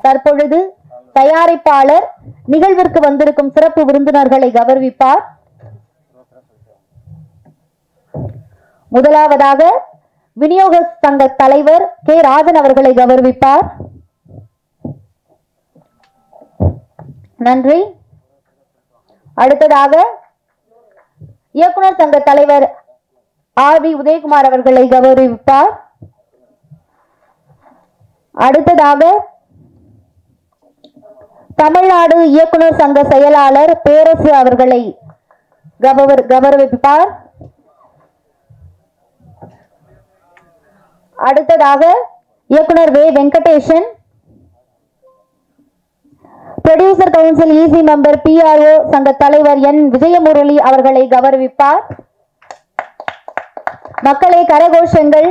தற்பொழுது தயாரிப்பாளர் நிகழ்விற்கு வந்திருக்கும் சிறப்பு விருந்தினர்களை கௌரவிப்பார். முதலாவதாக விநியோக சங்க தலைவர் கே ராஜன் அவர்களை கௌரவிப்பார். நன்றி. அடுத்ததாக இயக்குனர் சங்க தலைவர் ஆர் வி உதயகுமார் அவர்களை கௌரவிப்பார். அடுத்ததாக தமிழ்நாடு இயக்குனர் சங்க செயலாளர் பேரரசு அவர்களை கௌரவிப்பார். அடுத்ததாக இயக்குனர் V Venkatesan, producer council EC member PRO சங்க தலைவர் என் விஜயமுரளி அவர்களை கௌரவிப்பார். மக்களே கரகோஷங்கள்.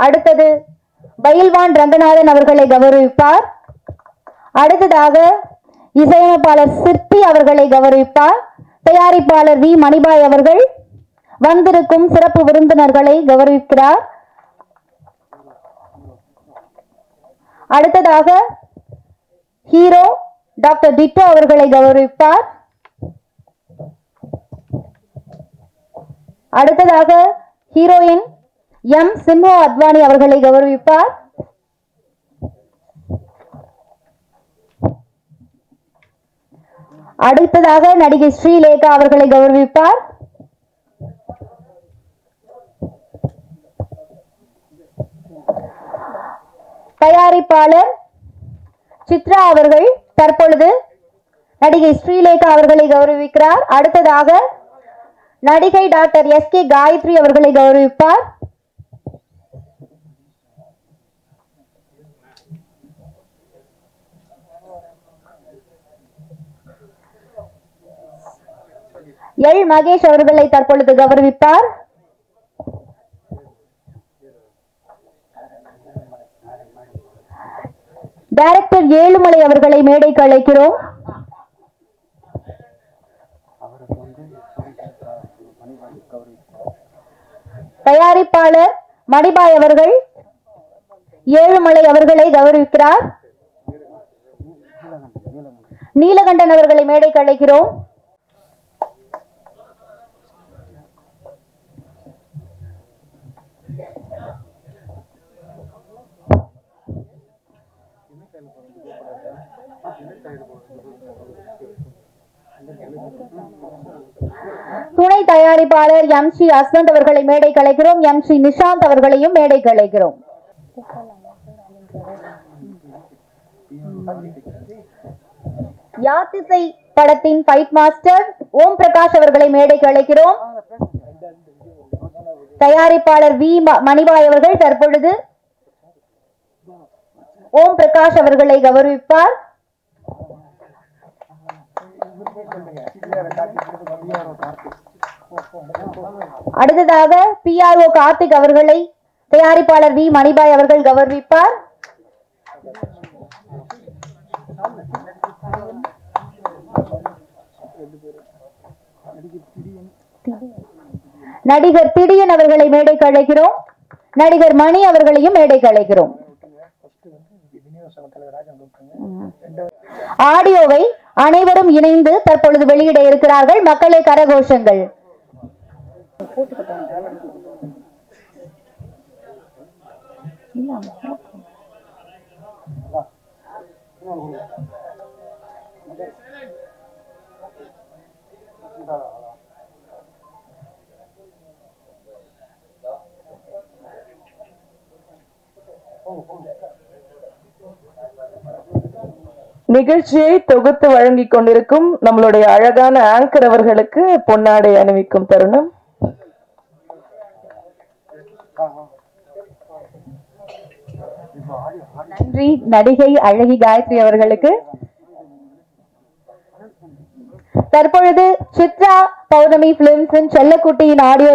அடுத்தது பயில்வான் ரங்கநாதன் அவர்களை கௌரவிப்பார். அடுத்ததாக இசையமைப்பாளர் சிற்பி அவர்களை கௌரவிப்பார். தயாரிப்பாளர் வி மணிபாய் அவர்கள் வந்திருக்கும் சிறப்பு விருந்தினர்களை கௌரவிக்கிறார். அடுத்ததாக ஹீரோ டாக்டர் டிட்டோ அவர்களை கௌரவிப்பார். அடுத்ததாக ஹீரோயின் எம் சிம்ஹோ அத்வானி அவர்களை கௌரவிப்பார். அடுத்ததாக நடிகை ஸ்ரீலேகா அவர்களை கௌரவிப்பார். தயாரிப்பாளர் சித்ரா அவர்கள் தற்பொழுது நடிகை ஸ்ரீலேகா அவர்களை கௌரவிக்கிறார். அடுத்ததாக நடிகை டாக்டர் SK காயத்ரி அவர்களை கௌரவிப்பார். எல் மகேஷ் அவர்களை தற்பொழுது கௌரவிப்பார். டைரக்டர் ஏழுமலை அவர்களை மேடைக்கு அழைக்கிறோம். தயாரிப்பாளர் மணிபாய் அவர்கள் ஏழுமலை அவர்களை கௌரவிக்கிறார். நீலகண்டன் அவர்களை மேடைக்கு அழைக்கிறோம். துணை தயாரிப்பாளர் MC அஸ்வந்த் அவர்களை மேடைக்கு அழைக்கிறோம். MC நிஷாந்த் அவர்களையும் மேடைக்கு அழைக்கிறோம். யாத்திசை படத்தின் ஃபைட் மாஸ்டர் ஓம் பிரகாஷ் அவர்களை மேடைக்கு அழைக்கிறோம். தயாரிப்பாளர் வி மணிபாய் அவர்கள் தற்பொழுது ஓம் பிரகாஷ் அவர்களை கௌரவிப்பார். அடுத்ததாக PRO கார்த்திக் அவர்களை தயாரிப்பாளர் வி மணிபாய் அவர்கள் கௌரவிப்பார். நடிகர் திடியன் அவர்களை மேடைக்கு அழைக்கிறோம். நடிகர் மணி அவர்களையும் மேடைக்கு அழைக்கிறோம். ஆடியோவை அனைவரும் இணைந்து தற்பொழுது வெளியிட இருக்கிறார்கள். மக்களே கரகோஷங்கள். நிகழ்ச்சியை தொகுத்து வழங்கிக் கொண்டிருக்கும் நம்மளுடைய அழகான ஆங்கர் அவர்களுக்கு பொன்னாடை அணிவிக்கும் தருணம். நன்றி நடிகை அழகி காயத்ரி அவர்களுக்கு. தற்பொழுது சித்ரா பௌர்ணமி பிலிம்ஸின் செல்லக்குட்டியின் ஆடியோ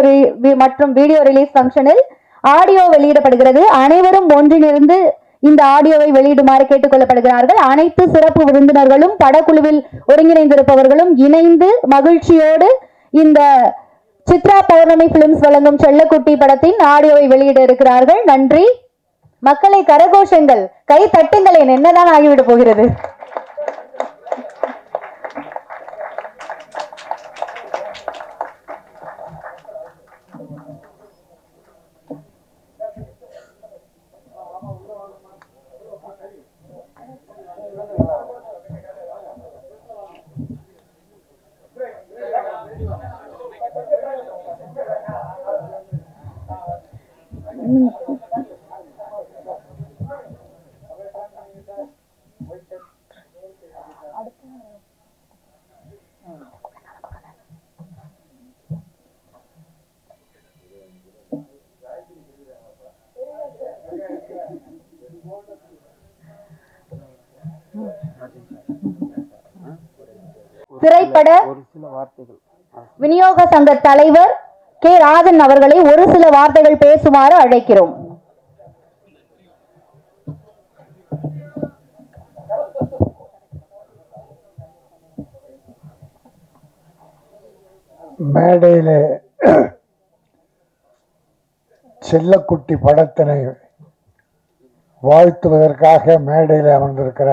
மற்றும் வீடியோ ரிலீஸ் ஃபங்க்ஷனில் ஆடியோ வெளியிடப்படுகிறது. அனைவரும் ஒன்றிலிருந்து இந்த ஆடியோவை வெளியிடுமாறு கேட்டுக் கொள்ளப்படுகிறார்கள். அனைத்து சிறப்பு விருந்தினர்களும் படக்குழுவில் ஒருங்கிணைந்திருப்பவர்களும் இணைந்து மகிழ்ச்சியோடு இந்த சித்ரா பௌர்ணமி பிலிம்ஸ் வழங்கும் செல்லக்குட்டி படத்தின் ஆடியோவை வெளியிட இருக்கிறார்கள். நன்றி. மக்களை கரகோஷங்கள், கை தட்டுங்களேன், என்னதான் ஆகிவிட போகிறது. திரைப்பட விநியோக சங்க தலைவர் கே ராஜன் அவர்களை ஒரு சில வார்த்தைகள் பேசுமாறு அழைக்கிறோம். மேடையிலே செல்லக்குட்டி படத்தினை வாழ்த்துவதற்காக மேடையில் அமர்ந்திருக்கிற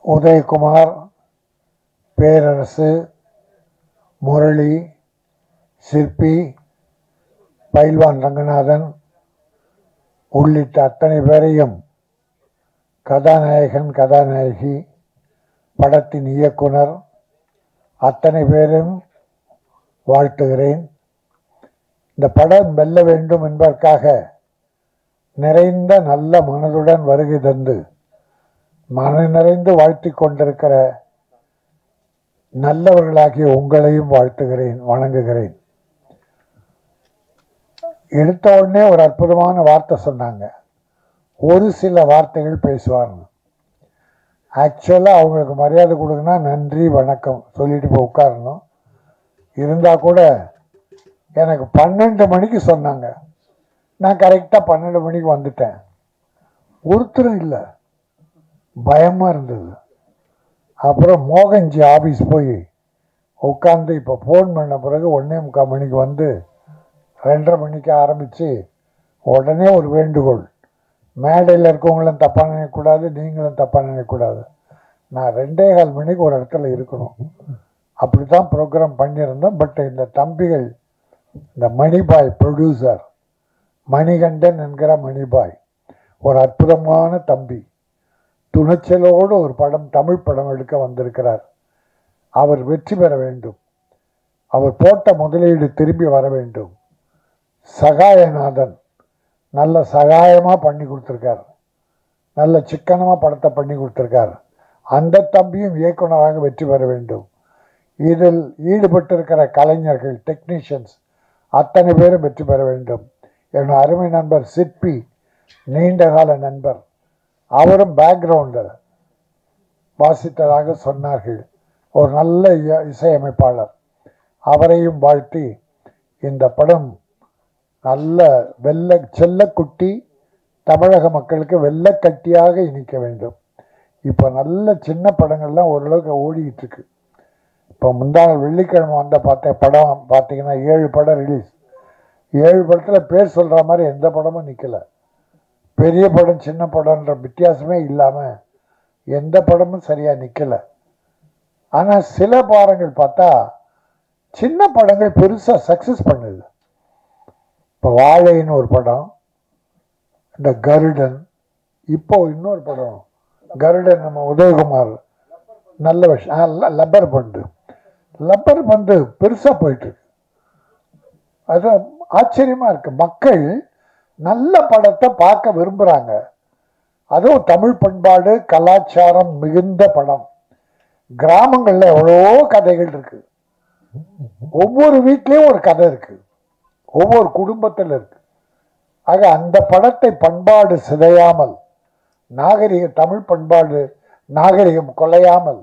உதயகுமார், பேரரசு, முரளி, சிற்பி, பைல்வான் ரங்கநாதன் உள்ளிட்ட அத்தனை பேரையும், கதாநாயகன், கதாநாயகி, படத்தின் இயக்குனர் அத்தனை பேரும் வாழ்த்துகிறேன். இந்த படம் வெல்ல வேண்டும் என்பதற்காக நிறைந்த நல்ல மனதுடன் வருகை தந்து மன நிறைந்து வாழ்த்தி கொண்டிருக்கிற நல்லவர்களாகிய உங்களையும் வாழ்த்துகிறேன், வணங்குகிறேன். எடுத்த உடனே ஒரு அற்புதமான வார்த்தை சொன்னாங்க, ஒரு சில வார்த்தைகள் பேசுவாங்க. ஆக்சுவலாக அவங்களுக்கு மரியாதை கொடுங்கன்னா நன்றி வணக்கம் சொல்லிட்டு போய் உட்காரணும். இருந்தால் கூட எனக்கு 12 மணிக்கு சொன்னாங்க, நான் கரெக்டாக 12 மணிக்கு வந்துட்டேன். ஒருத்தரும் இல்லை, பயமாக இருந்தது. அப்புறம் மோகன்ஜி ஆஃபீஸ் போய் உட்காந்து இப்போ ஃபோன் பண்ண பிறகு 1:45 மணிக்கு வந்து 2:30 மணிக்கு ஆரம்பித்து உடனே ஒரு வேண்டுகோள், மேடையில் இருக்கவங்களும் தப்பாக நினைக்கக்கூடாது, நீங்களும் தப்பாக நினைக்கக்கூடாது, நான் 2:15 மணிக்கு ஒரு இடத்துல இருக்கணும். அப்படி தான் ப்ரோக்ராம் பண்ணியிருந்தோம். பட் இந்த தம்பிகள், இந்த மணிபாய் ப்ரொடியூசர் மணிகண்டன் என்கிற மணிபாய் ஒரு அற்புதமான தம்பி, துணிச்சலோடு ஒரு படம், தமிழ் படம் எடுக்க வந்திருக்கிறார். அவர் வெற்றி பெற வேண்டும், அவர் போட்ட முதலீடு திரும்பி வர வேண்டும். சகாயநாதன் நல்ல சகாயமாக பண்ணி கொடுத்துருக்கார், நல்ல சிக்கனமாக படத்தை பண்ணி கொடுத்துருக்கார். அந்த தம்பியும் இயக்குனராக வெற்றி பெற வேண்டும். இதில் ஈடுபட்டிருக்கிற கலைஞர்கள், டெக்னீஷியன்ஸ் அத்தனை பேரும் வெற்றி பெற வேண்டும். என்னோட அருமை நண்பர் சிற்பி, நீண்டகால நண்பர், அவரும் பேக்ரவுண்டு வாசித்ததாக சொன்னார்கள், ஒரு நல்ல இசையமைப்பாளர், அவரையும் வாழ்த்தி இந்த படம் நல்ல செல்லக்குட்டி தமிழக மக்களுக்கு வெள்ளக்கட்டியாக இனிக்க வேண்டும். இப்போ நல்ல சின்ன படங்கள்லாம் ஓரளவுக்கு ஓடிக்கிட்டு இருக்கு. இப்போ முந்தாள் வெள்ளிக்கிழமை வந்த படம் பார்த்தீங்கன்னா 7 படம் ரிலீஸ். 7 படத்தில் பேர் சொல்கிற மாதிரி எந்த படமும் நிற்கலை. பெரிய படம் சின்ன படம்ன்ற வித்தியாசமே இல்லாமல் எந்த படமும் சரியாக நிற்கலை. ஆனால் சில படங்கள் பார்த்தா சின்ன படங்கள் பெருசாக சக்ஸஸ் பண்ணுது. இப்போ வாழைன்னு ஒரு படம், இந்த கருடன், இப்போ இன்னொரு படம் கருடன், நம்ம உதயகுமார் நல்ல விஷயம், லப்பர் பந்து பெருசாக போயிட்டுருக்கு. அது ஆச்சரியமாக இருக்குது. மக்கள் நல்ல படத்தை பார்க்க விரும்புகிறாங்க. அதுவும் தமிழ் பண்பாடு கலாச்சாரம் மிகுந்த படம். கிராமங்களில் எவ்வளோ கதைகள் இருக்குது, ஒவ்வொரு வீட்லேயும் ஒரு கதை இருக்குது, ஒவ்வொரு குடும்பத்தில் இருக்குது. ஆக அந்த படத்தை பண்பாடு சிதையாமல், தமிழ் பண்பாடு நாகரிகம் கொலையாமல்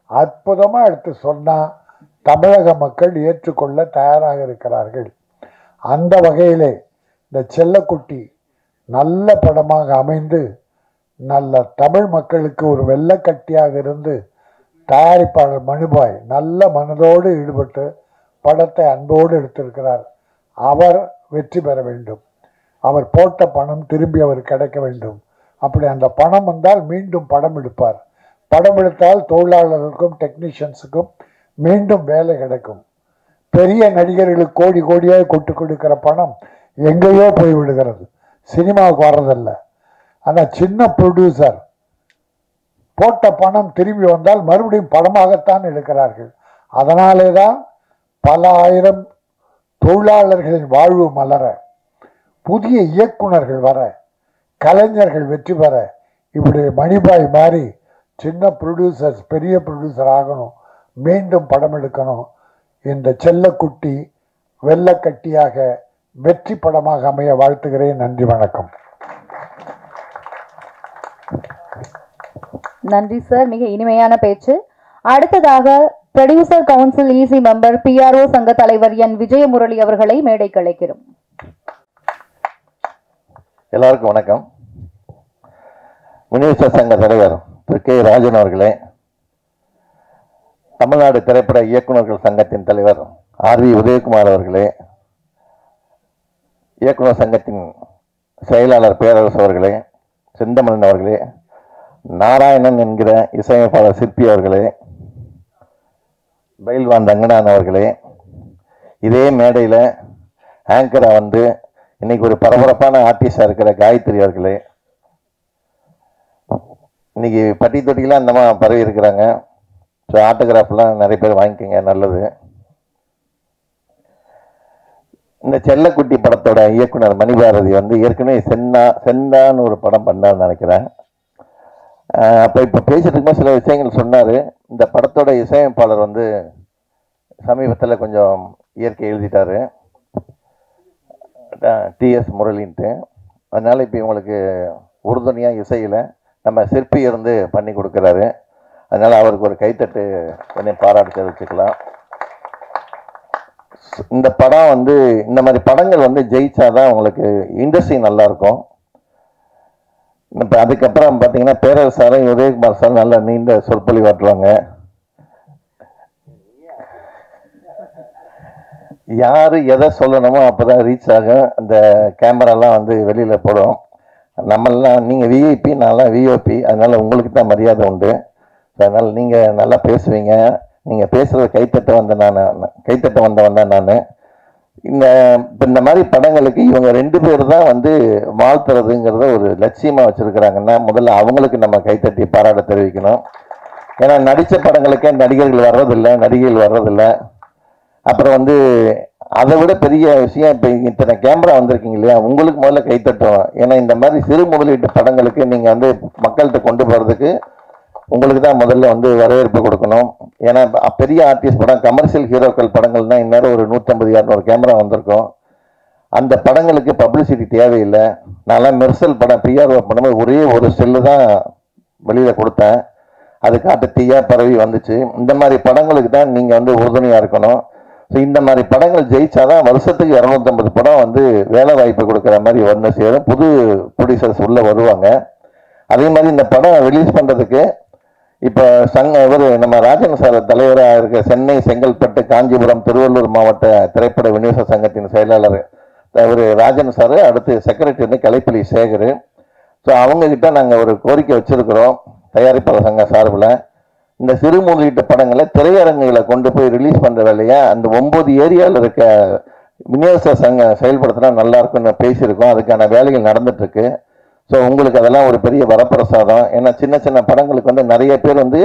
அற்புதமாக எடுத்து சொன்னால் தமிழக மக்கள் ஏற்றுக்கொள்ள தயாராக இருக்கிறார்கள். அந்த வகையிலே இந்த செல்லக்குட்டி நல்ல படமாக அமைந்து நல்ல தமிழ் மக்களுக்கு ஒரு வெள்ளக்கட்டியாக இருந்து தயாரிப்பாளர் மணிபாய் நல்ல மனதோடு ஈடுபட்டு படத்தை அன்போடு எடுத்திருக்கிறார். அவர் வெற்றி பெற வேண்டும். அவர் போட்ட பணம் திரும்பி அவர் கிடைக்க வேண்டும். அப்படி அந்த பணம் வந்தால் மீண்டும் படம் எடுப்பார். படம் எடுத்தால் தொழிலாளர்களுக்கும் டெக்னீஷியன்ஸுக்கும் மீண்டும் வேலை கிடைக்கும். பெரிய நடிகர்களுக்கு கோடி கோடியாக கொட்டு கொடுக்கிற பணம் எங்கேயோ போய் விடுகிறது, சினிமாவுக்கு வர்றதில்லை. ஆனால் சின்ன ப்ரொடியூசர் போட்ட பணம் திரும்பி வந்தால் மறுபடியும் படமாகத்தான் எடுக்கிறார்கள். அதனாலே தான் பல ஆயிரம் தொழிலாளர்களின் வாழ்வு மலர, புதிய இயக்குனர்கள் வர, கலைஞர்கள் வெற்றி பெற, இப்படி மணிபாய் மாதிரி சின்ன ப்ரொடியூசர்ஸ் பெரிய ப்ரொடியூசர் ஆகணும், மீண்டும் படம் எடுக்கணும். இந்த செல்லக்குட்டி வெள்ளக்கட்டியாக வெற்றி படமாக அமைய வாழ்த்துகிறேன். நன்றி, வணக்கம். நன்றி சார், மிக இனிமையான பேச்சு. அடுத்ததாக producer council EC member PRO சங்க தலைவர் என் விஜயமுரளி அவர்களை மேடைக்கு அழைக்கிறோம். எல்லாருக்கும் வணக்கம். விநியோக சங்க தலைவர் திரு K. ராஜன் அவர்களே, தமிழ்நாடு திரைப்பட இயக்குநர்கள் சங்கத்தின் தலைவர் RV உதயகுமார் அவர்களே, இயக்குனர் சங்கத்தின் செயலாளர் பேரரசு அவர்களே, செந்தமலன் அவர்களே, நாராயணன் என்கிற இசையமைப்பாளர் சிற்பி அவர்களே, பயில்வான் ரங்கநாதன் அவர்களே, இதே மேடையில் ஆங்கராக வந்து இன்னைக்கு ஒரு பரபரப்பான ஆர்டிஸ்டாக இருக்கிற காயத்ரி அவர்களே, இன்னைக்கு பட்டி தொட்டிலாம் அந்த மாதிரி பரவி இருக்கிறாங்க. ஸோ ஆட்டோகிராஃப்லாம் நிறைய பேர் வாங்கிக்கோங்க, நல்லது. இந்த செல்லக்குட்டி படத்தோட இயக்குனர் மணிபாரதி வந்து ஏற்கனவே செந்தான்னு ஒரு படம் பண்ணார்னு நினைக்கிறேன். அப்போ இப்போ பேசிட்டு இருக்கும்போது சில விஷயங்கள் சொன்னார். இந்த படத்தோட இசையமைப்பாளர் வந்து சமீபத்தில் கொஞ்சம் இயற்கை எழுதிட்டார், TS முரளின்ட்டு. அதனால் இப்போ இவங்களுக்கு உறுதுணையாக இசையில் நம்ம சிற்பி இருந்து பண்ணி கொடுக்குறாரு. அதனால் அவருக்கு ஒரு கைத்தட்டு கொஞ்சம் பாராட்டு தெரிவிச்சுக்கலாம். இந்த படம் வந்து இந்த மாதிரி படங்கள் வந்து ஜெயிச்சாதான் உங்களுக்கு இண்டஸ்ட்ரி நல்லாயிருக்கும். இப்போ அதுக்கப்புறம் பார்த்தீங்கன்னா பேரரசு சாரும் உதயகுமார் சார் நல்லா நீண்ட சொற்பொழி வாட்டுவாங்க. யார் எதை சொல்லணுமோ அப்போ தான் ரீச் ஆகும். அந்த கேமராலாம் வந்து வெளியில் போடும். நம்மளாம் நீங்கள் விஐபி, நான்லாம் விஓபி, அதனால் உங்களுக்கு தான் மரியாதை உண்டு. அதனால் நீங்கள் நல்லா பேசுவீங்க. நீங்கள் பேசுகிற கைத்தட்ட வந்தவன் தான் நான். இந்த மாதிரி படங்களுக்கு இவங்க 2 பேர் தான் வந்து வாழ்த்துறதுங்கிறத ஒரு லட்சியமாக வச்சுருக்கிறாங்கன்னா முதல்ல அவங்களுக்கு நம்ம கைத்தட்டி பாராட்ட தெரிவிக்கணும். ஏன்னா நடித்த படங்களுக்கே நடிகர்கள் வர்றதில்லை. அப்புறம் வந்து அதை விட பெரிய விஷயம், இப்போ இத்தனை கேமரா வந்திருக்கீங்க இல்லையா, உங்களுக்கு முதல்ல கைத்தட்டும். ஏன்னா இந்த மாதிரி சிறு முதலீட்டு படங்களுக்கு நீங்கள் வந்து மக்கள்கிட்ட கொண்டு போகிறதுக்கு உங்களுக்கு தான் முதல்ல வந்து வரவேற்பு கொடுக்கணும். ஏன்னா பெரிய ஆர்டிஸ்ட் படம், கமர்ஷியல் ஹீரோக்கள் படங்கள் தான் இந்நேரம் ஒரு 150-200 கேமரா வந்திருக்கும். அந்த படங்களுக்கு பப்ளிசிட்டி தேவையில்லை. நான்லாம் மெர்சல் படம் PRO பண்ணும்போது ஒரே ஒரு செல்லு தான் வெளியில் கொடுத்தேன். அது காட்டு தீயா பரவி வந்துச்சு. இந்த மாதிரி படங்களுக்கு தான் நீங்கள் வந்து உறுதுணையாக இருக்கணும். ஸோ இந்த மாதிரி படங்கள் ஜெயிச்சாதான் வருஷத்துக்கு 250 படம் வந்து வேலை வாய்ப்பு கொடுக்குற மாதிரி வந்து சேரும். புது ப்ரொடியூசர்ஸ் உள்ளே வருவாங்க. அதே மாதிரி இந்த படம் ரிலீஸ் பண்ணுறதுக்கு இப்போ நம்ம ராஜன் சார் தலைவராக இருக்க சென்னை, செங்கல்பட்டு, காஞ்சிபுரம், திருவள்ளூர் மாவட்ட திரைப்பட விநியோக சங்கத்தின் செயலாளர் ராஜன் சார், அடுத்து செக்ரட்டரி வந்து கலைப்பள்ளி சேகர். ஸோ அவங்கக்கிட்ட நாங்கள் ஒரு கோரிக்கை வச்சுருக்கிறோம் தயாரிப்பாளர் சங்க சார்பில். இந்த சிறு முதலீட்டு படங்களை திரையரங்குகளை கொண்டு போய் ரிலீஸ் பண்ணுற வேலையை அந்த 9 ஏரியாவில் இருக்க விநியோக சங்கம் செயல்படுத்தினா நல்லாயிருக்குன்னு பேசியிருக்கோம். அதுக்கான வேலைகள் நடந்துட்டுருக்கு. ஸோ உங்களுக்கு அதெல்லாம் ஒரு பெரிய வரப்பிரசாதம். ஏன்னா சின்ன சின்ன படங்களுக்கு வந்து நிறைய பேர் வந்து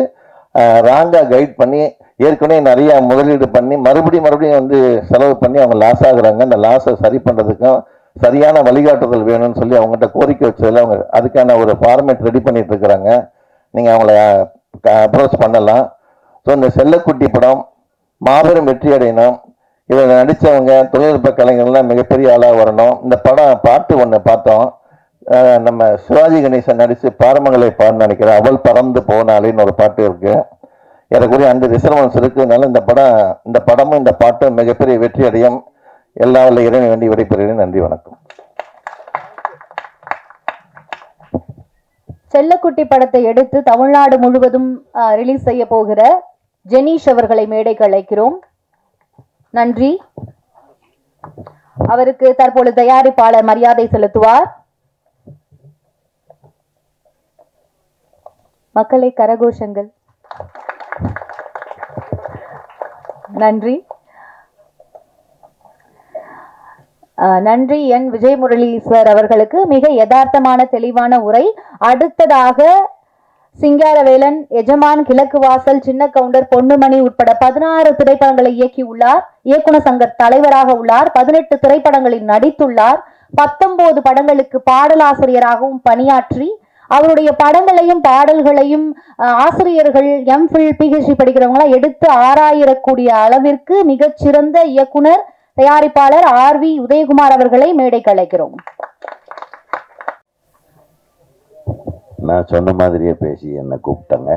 ராங்காக கைட் பண்ணி ஏற்கனவே நிறையா முதலீடு பண்ணி மறுபடியும் வந்து செலவு பண்ணி அவங்க லாஸ் ஆகுறாங்க. அந்த லாஸை சரி பண்ணுறதுக்கும் சரியான வழிகாட்டுதல் வேணும்னு சொல்லி அவங்ககிட்ட கோரிக்கை வச்சதில் அவங்க அதுக்கான ஒரு ஃபார்மேட் ரெடி பண்ணிட்டு இருக்கிறாங்க. நீங்கள் அவங்கள அப்ரோச் பண்ணலாம். ஸோ இந்த செல்லக்குட்டி படம் மாபெரும் வெற்றி அடையணும். இதில் நடித்தவங்க தொழில்நுட்ப கலைஞர்கள்லாம் மிகப்பெரிய ஆளாக வரணும். இந்த படம் பாட்டு ஒன்று பார்த்தோம், நம்ம சிவாஜி கணேசன் நடித்து பாரமங்களை பாடுன்னு நினைக்கிறேன், அவள் பறந்து போனாலேன்னு ஒரு பாட்டு இருக்குது. எனக்குரிய அந்த டிஸ்டர்பன்ஸ் இருக்குதுனால இந்த படமும் இந்த பாட்டும் மிகப்பெரிய வெற்றி அடையும். எல்லா வல்ல இறைவனை வேண்டி விடைபெறுகிறேன். நன்றி, வணக்கம். செல்லக்குட்டி படத்தை எடுத்து தமிழ்நாடு முழுவதும் ரிலீஸ் செய்ய போகிற ஜெனீஷ் அவர்களை மேடைக்கு அழைக்கிறோம். நன்றி. அவருக்கு தற்பொழுது தயாரிப்பாளர் மரியாதை செலுத்துவார். மக்களை கரகோஷங்கள். நன்றி. நன்றி என் விஜயமுரளி சார் அவர்களுக்கு. மிக யதார்த்தமான தெளிவான உரை. அடுத்ததாக சிங்காரவேலன், எஜமான், கிழக்கு வாசல், சின்ன கவுண்டர், பொன்னுமணி உட்பட 16 திரைப்படங்களை இயக்கியுள்ளார். இயக்குனர் சங்க தலைவராக உள்ளார். 18 திரைப்படங்களில் நடித்துள்ளார். 19 படங்களுக்கு பாடலாசிரியராகவும் பணியாற்றி அவருடைய படங்களையும் பாடல்களையும் ஆசிரியர்கள் எம்ஃபில் PhD படிக்கிறவங்களாம் எடுத்து ஆராயக்கூடிய அளவிற்கு மிகச்சிறந்த இயக்குனர் தயாரிப்பாளர் RV உதயகுமார் அவர்களை மேடைக்கு அழைக்கிறோம். நான் சொன்ன மாதிரியே பேசி என்னை கூப்பிட்டாங்க.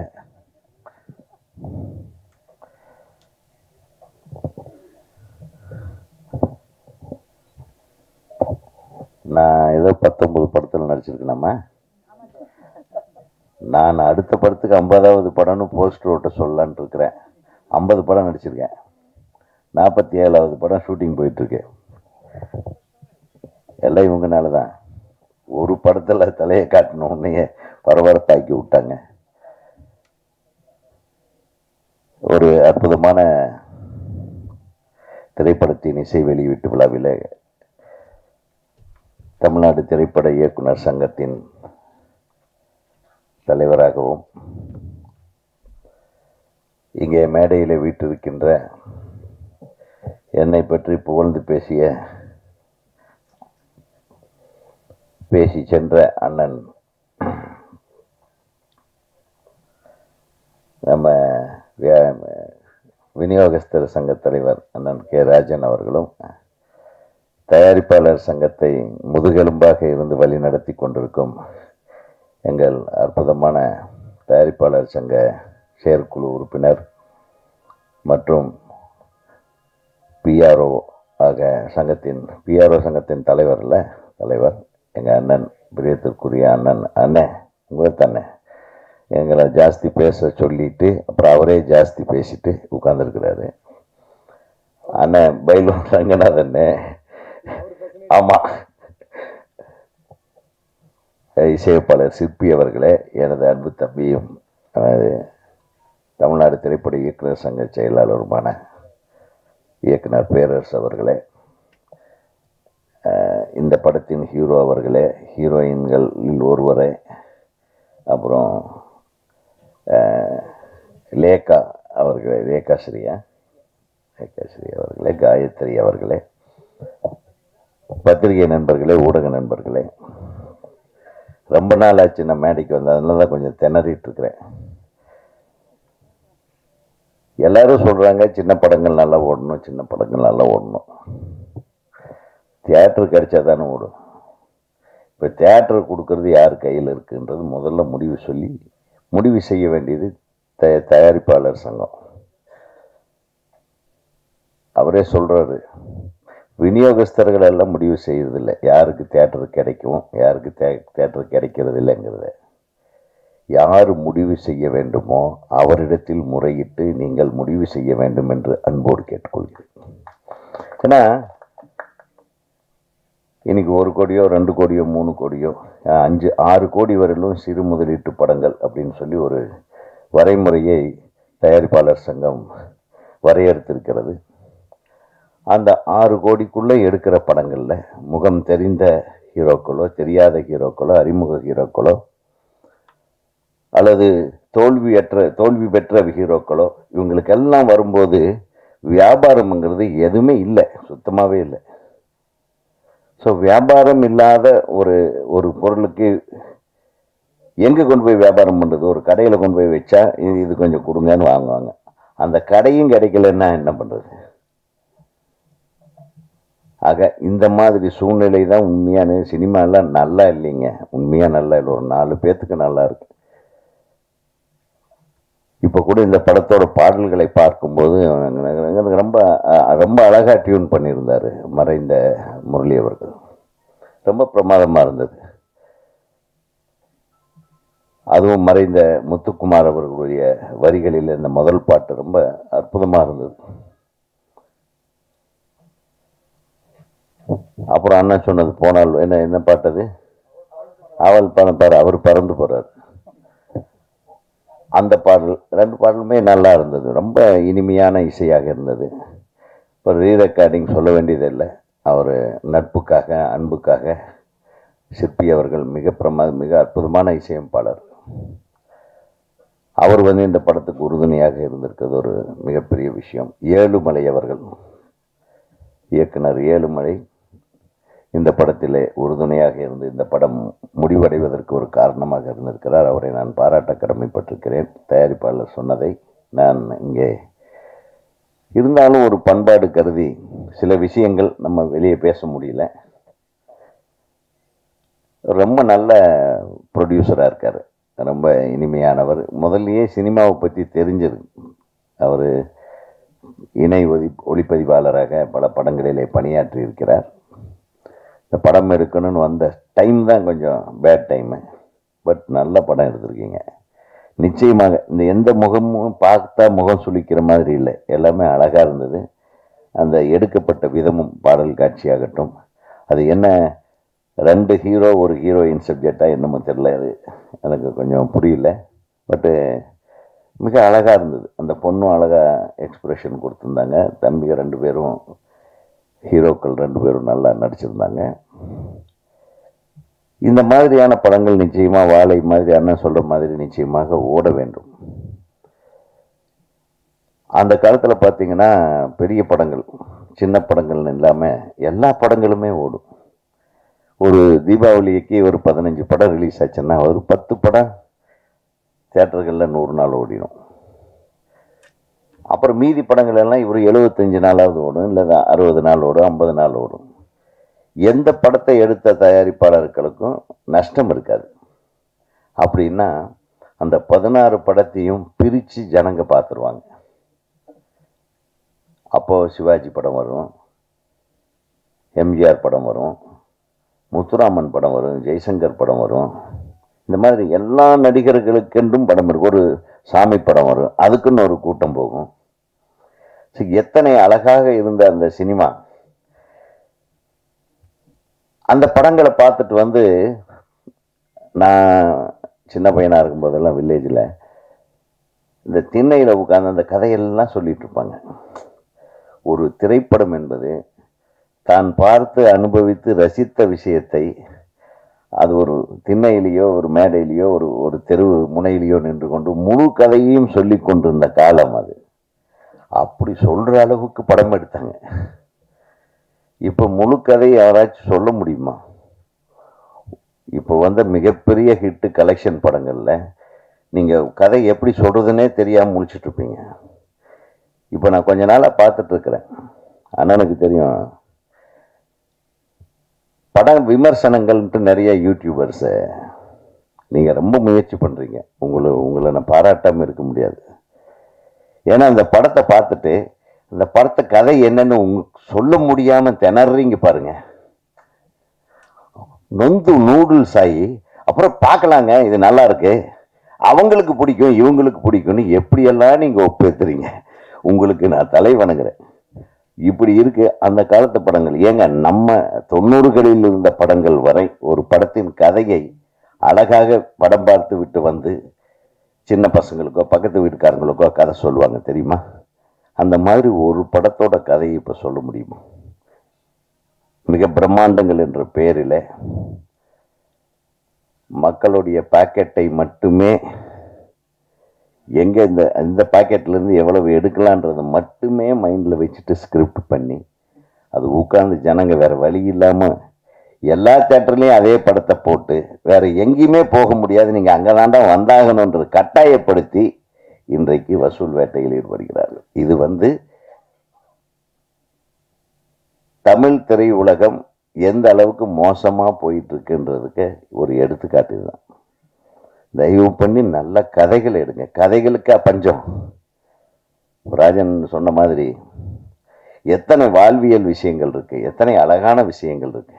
நான் ஏதோ 19 படத்தில் நடிச்சிருக்கேனாமா. நான் அடுத்த படத்துக்கு 50வது படம்னு போஸ்டர் ஓட்ட சொல்லலான்ட்டு இருக்கிறேன். 50 படம் நடிச்சிருக்கேன். 47வது படம் ஷூட்டிங் போயிட்டுருக்கு. எல்லாம் இவங்கனால தான். ஒரு படத்தில் தலையை காட்டணுன்னே பரபரப்பாக்கி விட்டாங்க. ஒரு அற்புதமான திரைப்படத்தின் இசை வெளியீட்டு விழாவில் தமிழ்நாடு திரைப்பட இயக்குனர் சங்கத்தின் தலைவராகவும் இங்கே மேடையில் வீற்றிருக்கின்ற என்னை பற்றி புகழ்ந்து பேசி சென்ற அண்ணன் நம்ம விநியோகஸ்தர் சங்க தலைவர் அண்ணன் K. ராஜன் அவர்களும், தயாரிப்பாளர் சங்கத்தை முதுகெலும்பாக இருந்து வழி நடத்தி கொண்டிருக்கும் எங்கள் அற்புதமான தயாரிப்பாளர் சங்க செயற்குழு உறுப்பினர் மற்றும் PRO ஆக சங்கத்தின் தலைவர் எங்கள் அண்ணன், பிரியத்திற்குரிய அண்ணன் உங்களை தானே எங்களை ஜாஸ்தி பேச சொல்லிட்டு அப்புறம் அவரே ஜாஸ்தி பேசிட்டு உட்கார்ந்துருக்கிறாரு. அண்ணன் பைலூன் ரங்கநாதன். ஆமாம், இசையமைப்பாளர் சிற்பி அவர்களே, எனது அன்பு தம்பியும் தமிழ்நாடு திரைப்பட இயக்குனர் சங்க செயலாளருமான இயக்குனர் பேரரசு அவர்களே, இந்த படத்தின் ஹீரோ அவர்களே, ஹீரோயின்களில் ஒருவரே, அப்புறம் லேகா அவர்களே, லேகாஸ்ரீ அவர்களே, காயத்ரி அவர்களே, பத்திரிகை நண்பர்களே, ஊடக நண்பர்களே, ரொம்ப நாள் ஆச்சு நான் மேடைக்கு வந்தேன். அதனால தான் கொஞ்சம் திணறிட்டு இருக்கிறேன். எல்லாரும் சொல்கிறாங்க சின்ன படங்கள் நல்லா ஓடணும். தியேட்டர் கிடைச்சா தானே ஓடும். இப்போ தியேட்டர் கொடுக்கறது யார் கையில் இருக்குன்றது முதல்ல முடிவு செய்ய வேண்டியது தயாரிப்பாளர் சங்கம். அவரே சொல்கிறாரு, விநியோகஸ்தர்கள் எல்லாம் முடிவு செய்யறதில்லை யாருக்கு தியேட்டர் கிடைக்கும், யாருக்கு தியேட்டர் கிடைக்கிறது இல்லைங்கிறத. யார் முடிவு செய்ய வேண்டுமோ அவரிடத்தில் முறையிட்டு நீங்கள் முடிவு செய்ய வேண்டும் என்று அன்போடு கேட்டுக்கொள்கிறேன். ஏன்னா இன்னைக்கு 1 கோடியோ 2 கோடியோ 3 கோடியோ 5-6 கோடி வரையிலும் சிறு முதலீட்டு படங்கள் அப்படின்னு சொல்லி ஒரு வரைமுறையை தயாரிப்பாளர் சங்கம் வரையறுத்திருக்கிறது. அந்த 6 கோடிக்குள்ளே எடுக்கிற படங்களில் முகம் தெரிந்த ஹீரோக்களோ, தெரியாத ஹீரோக்களோ, அறிமுக ஹீரோக்களோ, அல்லது தோல்வி பெற்ற ஹீரோக்களோ, இவங்களுக்கெல்லாம் வரும்போது வியாபாரம்ங்கிறது எதுவுமே இல்லை, சுத்தமாகவே இல்லை. ஸோ வியாபாரம் இல்லாத ஒரு பொருளுக்கு எங்கே கொண்டு போய் வியாபாரம் பண்ணுறது? ஒரு கடையில் கொண்டு போய் வச்சா இது கொஞ்சம் கொடுங்கன்னு வாங்குவாங்க. அந்த கடையும் கிடைக்கலன்னா என்ன பண்ணுறது? ஆக இந்த மாதிரி சூழ்நிலை தான் உண்மையான சினிமாலாம் நல்லா இல்லைங்க. உண்மையாக நல்லா இல்லை, ஒரு 4 பேர்த்துக்கு நல்லா இருக்கு. இப்போ கூட இந்த படத்தோட பாடல்களை பார்க்கும்போது ரொம்ப ரொம்ப அழகாக டியூன் பண்ணியிருந்தார் மறைந்த முரளி அவர்கள். ரொம்ப பிரமாதமாக இருந்தது. அதுவும் மறைந்த முத்துக்குமார் அவர்களுடைய வரிகளில் இந்த முதல் பாட்டு ரொம்ப அற்புதமாக இருந்தது. அப்புறம் அண்ணன் சொன்னது போனால் என்ன பாட்டது, அவள் பாரு அவர் பறந்து போறார். அந்த பாடல் 2 பாடலுமே நல்லா இருந்தது, ரொம்ப இனிமையான இசையாக இருந்தது. இப்போ ரீரெக்கார்டிங் சொல்ல வேண்டியதில்லை. அவர் நட்புக்காக அன்புக்காக சிற்பி அவர்கள் மிக அற்புதமான இசையமைப்பாளர். அவர் இந்த படத்துக்கு உறுதுணையாக இருந்திருக்கிறது ஒரு மிகப்பெரிய விஷயம். ஏழுமலை அவர்கள், இயக்குனர் ஏழுமலை இந்த படத்திலே உறுதுணையாக இருந்து இந்த படம் முடிவடைவதற்கு ஒரு காரணமாக இருந்திருக்கிறார். அவரை நான் பாராட்ட கடமைப்பட்டிருக்கிறேன். தயாரிப்பாளர் சொன்னதை நான் இங்கே இருந்தாலும் ஒரு பண்பாடு கருதி சில விஷயங்கள் நம்ம வெளியே பேச முடியல. ரொம்ப நல்ல ப்ரொடியூசராக இருக்கார், ரொம்ப இனிமையானவர். முதல்லயே சினிமாவை பற்றி தெரிஞ்சது. அவர் இணை ஒளிப்பதிவாளராக பல படங்களிலே பணியாற்றி இருக்கிறார். இந்த படம் எடுக்கணும்னு வந்த டைம் தான் கொஞ்சம் பேட் டைமு, பட் நல்ல படம் எடுத்திருக்கீங்க. நிச்சயமாக இந்த எந்த முகமும் பார்த்தா முகம் சுளிக்கிற மாதிரி இல்லை, எல்லாமே அழகாக இருந்தது. அந்த எடுக்கப்பட்ட விதமும் பாடல் காட்சியாகட்டும், அது என்ன 2 ஹீரோ 1 ஹீரோயின் சப்ஜெக்டாக என்னமோ தெரியல, அது எனக்கு கொஞ்சம் புரியல. பட்டு மிக அழகாக இருந்தது. அந்த பொண்ணும் அழகாக எக்ஸ்பிரஷன் கொடுத்துருந்தாங்க. தம்பிங்க 2 பேரும் ஹீரோக்கள் 2 பேரும் நல்லா நடிச்சிருந்தாங்க. இந்த மாதிரியான படங்கள் நிச்சயமாக வாழை மாதிரி அண்ணன் சொல்கிற மாதிரி நிச்சயமாக ஓட வேண்டும். அந்த காலத்தில் பார்த்தீங்கன்னா பெரிய படங்கள் சின்ன படங்கள்னு இல்லாமல் எல்லா படங்களுமே ஓடும். ஒரு தீபாவளிக்கு ஒரு 15 படம் ரிலீஸ் ஆச்சுன்னா ஒரு 10 படம் தியேட்டர்களில் 100 நாள் ஓடிடும். அப்புறம் மீதி படங்கள் எல்லாம் இவர் 75 நாளாவது ஓடும், இல்லை 60 நாள் ஓடும், 50 நாள் ஓடும். எந்த படத்தை எடுத்த தயாரிப்பாளர்களுக்கும் நஷ்டம் இருக்காது. அப்படின்னா அந்த 16 படத்தையும் பிரித்து ஜனங்க பார்த்துருவாங்க. அப்போது சிவாஜி படம் வரும், எம்ஜிஆர் படம் வரும், முத்துராமன் படம் வரும், ஜெய்சங்கர் படம் வரும். இந்த மாதிரி எல்லா நடிகர்களுக்கென்றும் படம் இருக்கும். ஒரு சாமி படம் வரும், அதுக்குன்னு ஒரு கூட்டம் போகும். எத்தனை அழகாக இருந்த அந்த சினிமா. அந்த படங்களை பார்த்துட்டு நான் சின்ன பையனாக இருக்கும்போதெல்லாம் வில்லேஜில் இந்த திண்ணையில் உட்காந்து அந்த கதையெல்லாம் சொல்லிட்டு இருப்பாங்க. ஒரு திரைப்படம் என்பது தான் பார்த்து அனுபவித்து ரசித்த விஷயத்தை அது ஒரு திண்ணையிலேயோ ஒரு மேடையிலேயோ ஒரு தெரு முனையிலேயோ நின்று கொண்டு முழு கதையையும் சொல்லி கொண்டிருந்த காலம் அது. அப்படி சொல்கிற அளவுக்கு படம் எடுத்தாங்க. இப்போ முழு கதையை யாராச்சும் சொல்ல முடியுமா? இப்போ மிகப்பெரிய ஹிட்டு கலெக்ஷன் படங்களில் நீங்கள் கதை எப்படி சொல்கிறதுனே தெரியாமல் முடிச்சுட்ருப்பீங்க. இப்போ நான் கொஞ்ச நாளாக பார்த்துட்ருக்குறேன், அண்ணனுக்கு தெரியும், படம் விமர்சனங்கள்ன்ட்டு நிறைய யூடியூபர்ஸை நீங்கள் ரொம்ப முயற்சி பண்ணுறீங்க. உங்களை நான் பாராட்டாமல் இருக்க முடியாது. ஏன்னா அந்த படத்தை பார்த்துட்டு அந்த படத்தை கதை என்னன்னு சொல்ல முடியாமல் திணறீங்க பாருங்க. நொந்து நூடுல்ஸ் ஆகி அப்புறம் பார்க்கலாங்க, இது நல்லா இருக்கு, அவங்களுக்கு பிடிக்கும் இவங்களுக்கு பிடிக்கும்னு எப்படியெல்லாம் நீங்கள் ஒப்பேத்துறீங்க. உங்களுக்கு நான் தலை வணங்குறேன். இப்படி இருக்கு அந்த காலத்து படங்கள். ஏங்க நம்ம 90களில் இருந்த படங்கள் வரை ஒரு படத்தின் கதையை அழகாக படம் பார்த்து விட்டு சின்ன பசங்களுக்கோ பக்கத்து வீட்டுக்காரங்களுக்கோ கதை சொல்லுவாங்க தெரியுமா? அந்த மாதிரி ஒரு படத்தோட கதையை இப்போ சொல்ல முடியுமா? மிக பிரம்மாண்டங்கள் என்ற பெயரில் மக்களுடைய பாக்கெட்டை மட்டுமே எங்கே இந்த பாக்கெட்லேருந்து எவ்வளவு எடுக்கலான்றதை மட்டுமே மைண்டில் வச்சுட்டு ஸ்கிரிப்ட் பண்ணி அது உட்கார்ந்து ஜனங்க வேறு வழி இல்லாமல் எல்லா தேட்டர்லேயும் அதே படத்தை போட்டு வேறு எங்கேயுமே போக முடியாது, நீங்கள் அங்கே தாண்டா வந்தாகணுன்றது கட்டாயப்படுத்தி இன்றைக்கு வசூல் வேட்டையில் ஈடுபடுகிறார்கள். இது தமிழ் திரையுலகம் எந்த அளவுக்கு மோசமாக போயிட்டு இருக்குன்றதுக்கு ஒரு எடுத்துக்காட்டு தான். தயவு பண்ணி நல்ல கதைகள் எடுங்க. கதைகளுக்கா பஞ்சம்? ராஜன் சொன்ன மாதிரி எத்தனை வாழ்வியல் விஷயங்கள் இருக்கு, எத்தனை அழகான விஷயங்கள் இருக்கு.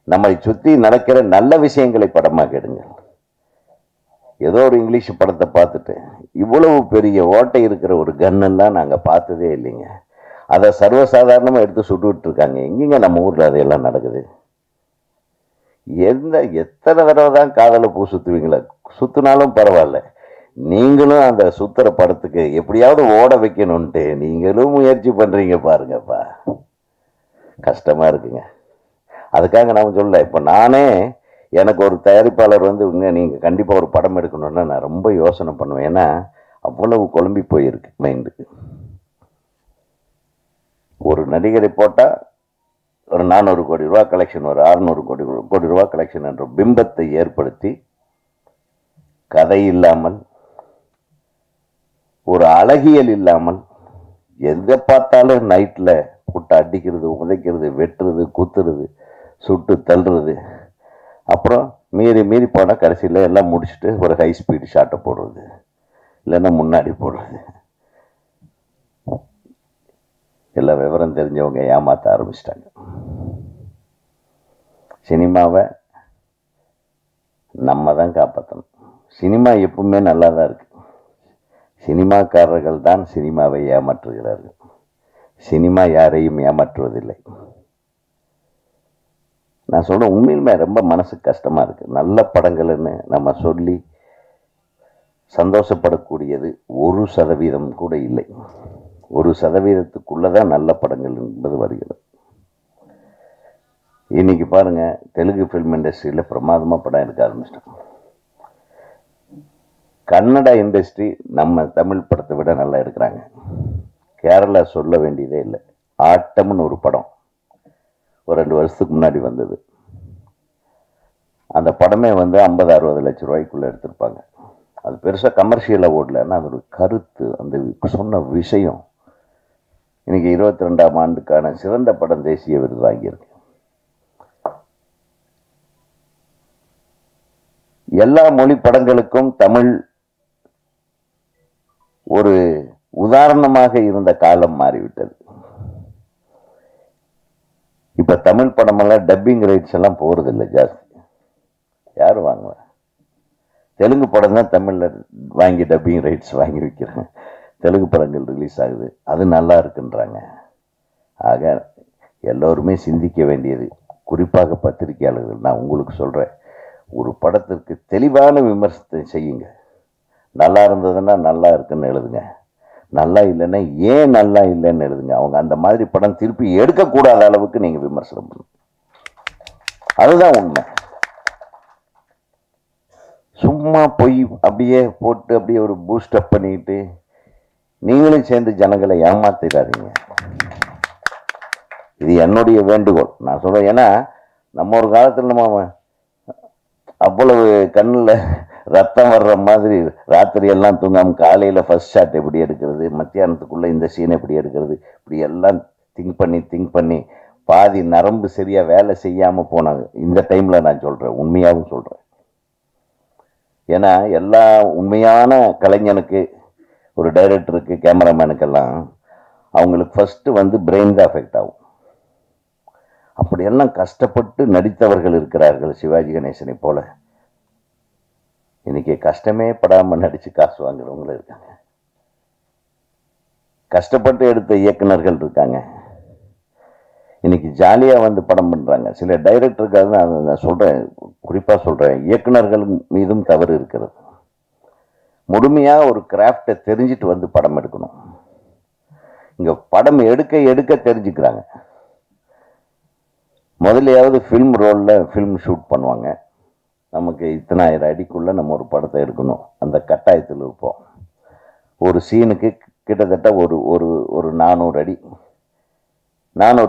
நம்மை சுற்றி நடக்கிற நல்ல விஷயங்களை படமாக எடுங்க. ஏதோ ஒரு இங்கிலீஷ் படத்தை பார்த்துட்டு இவ்வளவு பெரிய ஓட்டை இருக்கிற ஒரு கன்னெல்லாம் நாங்கள் பார்த்ததே இல்லைங்க. அதை சர்வசாதாரணமாக எடுத்து சுட்டுக்கிட்டு இருக்காங்க. எங்கெங்க நம்ம ஊரில் அதையெல்லாம் நடக்குது? எத்தனை தடவை தான் காதலை பூ சுற்றுவீங்களா? சுற்றினாலும் பரவாயில்ல, நீங்களும் அந்த சுத்துற படத்துக்கு எப்படியாவது ஓட வைக்கணும்ன்ட்டு நீங்களும் முயற்சி பண்ணுறீங்க பாருங்கப்பா. கஷ்டமாக இருக்குங்க. அதுக்காக நான் சொல்ல, இப்போ நானே எனக்கு ஒரு தயாரிப்பாளர் வந்து நீங்கள் கண்டிப்பாக ஒரு படம் எடுக்கணும்னா நான் ரொம்ப யோசனை பண்ணுவேன். ஏன்னா அவ்வளவு குழம்பி போயிருக்கு மைண்டுக்கு. ஒரு நடிகரை போட்டால் ஒரு 400 கோடி ரூபா கலெக்ஷன், ஒரு 600 கோடி ரூபா கலெக்ஷன் என்ற பிம்பத்தை ஏற்படுத்தி, கதை இல்லாமல், ஒரு அழகியல் இல்லாமல், எங்கே பார்த்தாலும் நைட்டில் போட்டு அடிக்கிறது, உதைக்கிறது, வெட்டுறது, குத்துறது, சுட்டு தள்ளுறது, அப்புறம் மீறி போனால் கடைசியில் எல்லாம் முடிச்சுட்டு ஒரு ஹை ஸ்பீடு ஷாட்டை போடுறது, இல்லைன்னா முன்னாடி போடுறது. எல்லா விவரம் தெரிஞ்சவங்க ஏமாற்ற ஆரம்பிச்சிட்டாங்க. சினிமாவை நம்ம தான் காப்பாற்றணும். சினிமா எப்பவுமே நல்லா தான் இருக்கு. சினிமாக்காரர்கள் தான் சினிமாவை ஏமாற்றுகிறார்கள். சினிமா யாரையும் ஏமாற்றுவதில்லை. நான் சொல்றேன், உண்மையிலுமே ரொம்ப மனசுக்கு கஷ்டமா இருக்கு. நல்ல படங்கள்னு நம்ம சொல்லி சந்தோஷப்படக்கூடியது 1% கூட இல்லை. 1%க்குள்ளதான் நல்ல படங்கள் என்பது வருகிறது. இன்னைக்கு பாருங்க, தெலுங்கு ஃபிலிம் இண்டஸ்ட்ரியில் பிரமாதமா படம் எடுக்க ஆரம்பிச்சிட்டோம். கன்னடா இண்டஸ்ட்ரி நம்ம தமிழ் படத்தை விட நல்லா எடுக்கிறாங்க. கேரளா சொல்ல வேண்டியதே இல்லை. ஆட்டம்னு ஒரு படம் ஒரு 2 வருஷத்துக்கு முன்னாடி வந்தது. அந்த படமே வந்து 50-60 லட்சம் ரூபாய்க்குள்ள எடுத்திருப்பாங்க. அது பெருசாக கமர்ஷியலாக ஓடலன்னா அதோட கருத்து, அந்த சொன்ன விஷயம் இன்னைக்கு 22ஆம் ஆண்டுக்கான சிறந்த படம் தேசிய விருது வாங்கியிருக்கு. எல்லா மொழி படங்களுக்கும் தமிழ் ஒரு உதாரணமாக இருந்த காலம் மாறிவிட்டது. இப்ப தமிழ் படமெல்லாம் டப்பிங் ரைட்ஸ் எல்லாம் போறதில்லை ஜாஸ்தி. யாரு வாங்குவா? தெலுங்கு படம் தான் தமிழ்ல வாங்கி டப்பிங் ரைட்ஸ் வாங்கி வைக்கிறாங்க. தெலுங்கு படங்கள் ரிலீஸ் ஆகுது, அது நல்லா இருக்குன்றாங்க. ஆக எல்லோருமே சிந்திக்க வேண்டியது, குறிப்பாக பத்திரிகையாளர்கள், நான் உங்களுக்கு சொல்றேன், ஒரு படத்திற்கு தெளிவான விமர்சனத்தை செய்யுங்க. நல்லா இருந்ததுன்னா நல்லா இருக்குன்னு எழுதுங்க, நல்லா இல்லைன்னா ஏன் நல்லா இல்லைன்னு எழுதுங்க. அவங்க அந்த மாதிரி படம் திருப்பி எடுக்கக்கூடாத அளவுக்கு நீங்க விமர்சனம் பண்ணுங்க. அதுதான் உண்மை. சும்மா போய் அப்படியே போட்டு அப்படியே ஒரு பூஸ்ட் அப் பண்ணிட்டு நீங்களும் சேர்ந்து ஜனங்களை ஏமாத்திடாதீங்க. இது என்னுடைய வேண்டுகோள். நான் சொல்றேன், ஏன்னா நம்ம ஒரு காலத்தில் நம்ம அவ்வளவு கண்ணில் ரத்தம் வர்ற மாதிரி ராத்திரி எல்லாம் தூங்காம காலையில் ஃபர்ஸ்ட் ஷாட் எப்படி எடுக்கிறது, மத்தியானத்துக்குள்ளே இந்த சீன் எப்படி எடுக்கிறது, இப்படி எல்லாம் திங்க் பண்ணி பாதி நரம்பு சரியாக வேலை செய்யாமல் போனாங்க. இந்த டைமில் நான் சொல்கிறேன், உண்மையாகவும் சொல்கிறேன். ஏன்னா எல்லா உண்மையான கலைஞனுக்கு, ஒரு டைரக்டருக்கு, கேமராமேனுக்கெல்லாம் அவங்களுக்கு ஃபஸ்ட்டு வந்து பிரெயின் தான் அஃபெக்ட் ஆகும். அப்படியெல்லாம் கஷ்டப்பட்டு நடித்தவர்கள் இருக்கிறார்கள். சிவாஜி கணேசனை போல இன்னைக்கு கஷ்டமே படாமல் நடிச்சு காசு வாங்குறவங்களும் இருக்காங்க. கஷ்டப்பட்டு எடுத்த இயக்குநர்கள் இருக்காங்க. இன்னைக்கு ஜாலியா வந்து படம் பண்றாங்க. சில டைரக்டருக்காக நான் சொல்றேன், குறிப்பா சொல்றேன், இயக்குநர்கள் மீதும் தவறு இருக்கிறது. முழுமையா ஒரு கிராஃப்டை தெரிஞ்சிட்டு வந்து படம் எடுக்கணும். இங்க படம் எடுக்க தெரிஞ்சுக்கிறாங்க. முதலையாவது ஃபில்ம் ரோலில் ஃபில்ம் ஷூட் பண்ணுவாங்க. நமக்கு இத்தனை 1000 அடிக்குள்ள நம்ம ஒரு படத்தை எடுக்கணும், அந்த கட்டாயத்தில் இருப்போம். ஒரு சீனுக்கு கிட்டத்தட்ட ஒரு 400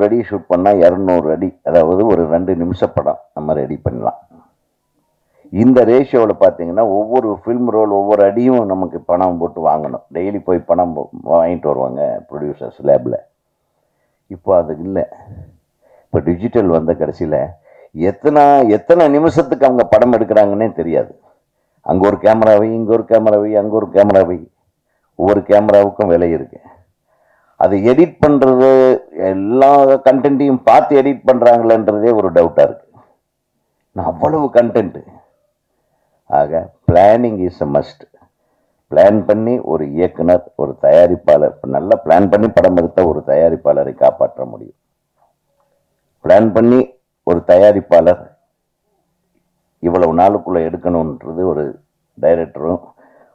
அடி ஷூட் பண்ணால் 200 அடி, அதாவது ஒரு 2 நிமிஷ படம் நம்ம ரெடி பண்ணலாம். இந்த ரேஷியோவில் பார்த்தீங்கன்னா ஒவ்வொரு ஃபில்ம் ரோல் ஒவ்வொரு அடியும் நமக்கு பணம் போட்டு வாங்கணும். டெய்லி போய் பணம் வாங்கிட்டு வருவாங்க ப்ரொடியூசர்ஸ் லேபில். இப்போ அது இல்லை. இப்போ டிஜிட்டல் வந்த கடைசியில் எத்தனை நிமிஷத்துக்கு அவங்க படம் எடுக்கிறாங்கன்னே தெரியாது. அங்கே ஒரு கேமராவை, இங்கே ஒரு கேமராவை, அங்கே ஒரு கேமராவை, ஒவ்வொரு கேமராவுக்கும் விலை இருக்கு. அதை எடிட் பண்ணுறது, எல்லா கண்டென்ட்டையும் பார்த்து எடிட் பண்ணுறாங்களன்றதே ஒரு டவுட்டாக இருக்கு. நான் அவ்வளவு கண்டென்ட்டு. ஆக planning is a must. Plan பண்ணி ஒரு இயக்குனர், ஒரு தயாரிப்பாளர், நல்லா பிளான் பண்ணி படம் எடுத்த ஒரு தயாரிப்பாளரை காப்பாற்ற முடியும். பிளான் பண்ணி ஒரு தயாரிப்பாளர் இவ்வளவு நாளுக்குள்ள எடுக்கணும்ன்றது ஒரு டைரக்டரும்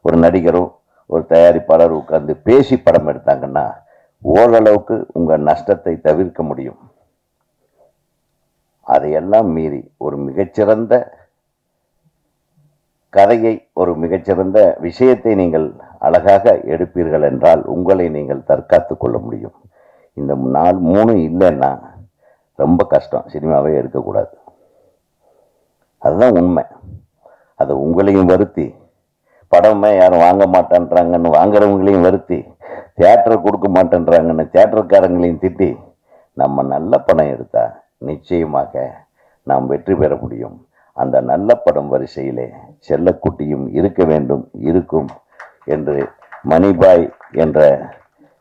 ஒரு நடிகரும் ஒரு தயாரிப்பாளர் உட்கார்ந்து பேசி படம் எடுத்தாங்கன்னா ஓரளவுக்கு உங்க நஷ்டத்தை தவிர்க்க முடியும். அதையெல்லாம் மீறி ஒரு மிகச்சிறந்த கதையை, ஒரு மிகச்சிறந்த விஷயத்தை நீங்கள் அழகாக எடுப்பீர்கள் என்றால் உங்களை நீங்கள் தற்காத்து கொள்ள முடியும். இந்த 3 இல்லைன்னா ரொம்ப கஷ்டம், சினிமாவே எடுக்கக்கூடாது. அதுதான் உண்மை. அது உங்களையும் வருத்தி, படமே யாரும் வாங்க மாட்டேன்றாங்கன்னு வாங்குறவங்களையும் வருத்தி, தியேட்டர் கொடுக்க மாட்டேன்றாங்கன்னு தியேட்டர்காரங்களையும் திட்டி, நம்ம நல்ல படம் எடுத்தா நிச்சயமாக நாம் வெற்றி பெற முடியும். அந்த நல்ல படம் வரிசையிலே செல்லக்குட்டியும் இருக்க வேண்டும், இருக்கும் என்று மணிபாய் என்ற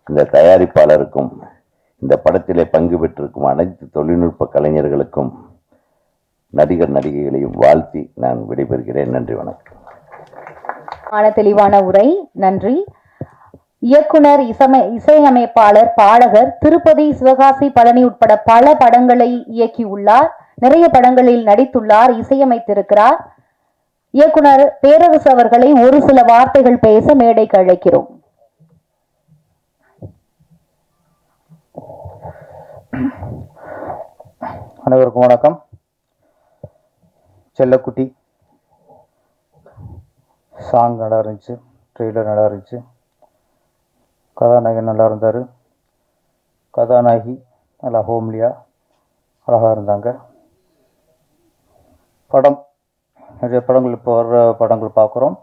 இந்த தயாரிப்பாளருக்கும் இந்த படத்திலே பங்கு பெற்றிருக்கும் அனைத்து தொழில்நுட்ப கலைஞர்களுக்கும் நடிகர் நடிகைகளையும் வாழ்த்தி நான் விடைபெறுகிறேன். நன்றி, வணக்கம். தெளிவான உரை, நன்றி. இயக்குனர், இசையமைப்பாளர், பாடகர் திருப்பதி, சிவகாசி, பழனி உட்பட பல படங்களை இயக்கியுள்ளார். நிறைய படங்களில் நடித்துள்ளார், இசையமைத்திருக்கிறார். இயக்குனர் பேரரசு அவர்களை ஒரு சில வார்த்தைகள் பேச மேடைக்கு அழைக்கிறோம். அனைவருக்கும் வணக்கம். செல்லக்குட்டி சாங் நல்லா இருந்துச்சு, ட்ரெய்லர் நல்லா இருந்துச்சு, கதாநாயகன் நல்லா இருந்தார், கதாநாயகி நல்லா ஹோம்லியாக அழகாக இருந்தாங்க. படம் நிறைய படங்கள் இப்போ வர்ற படங்கள் பார்க்குறோம்.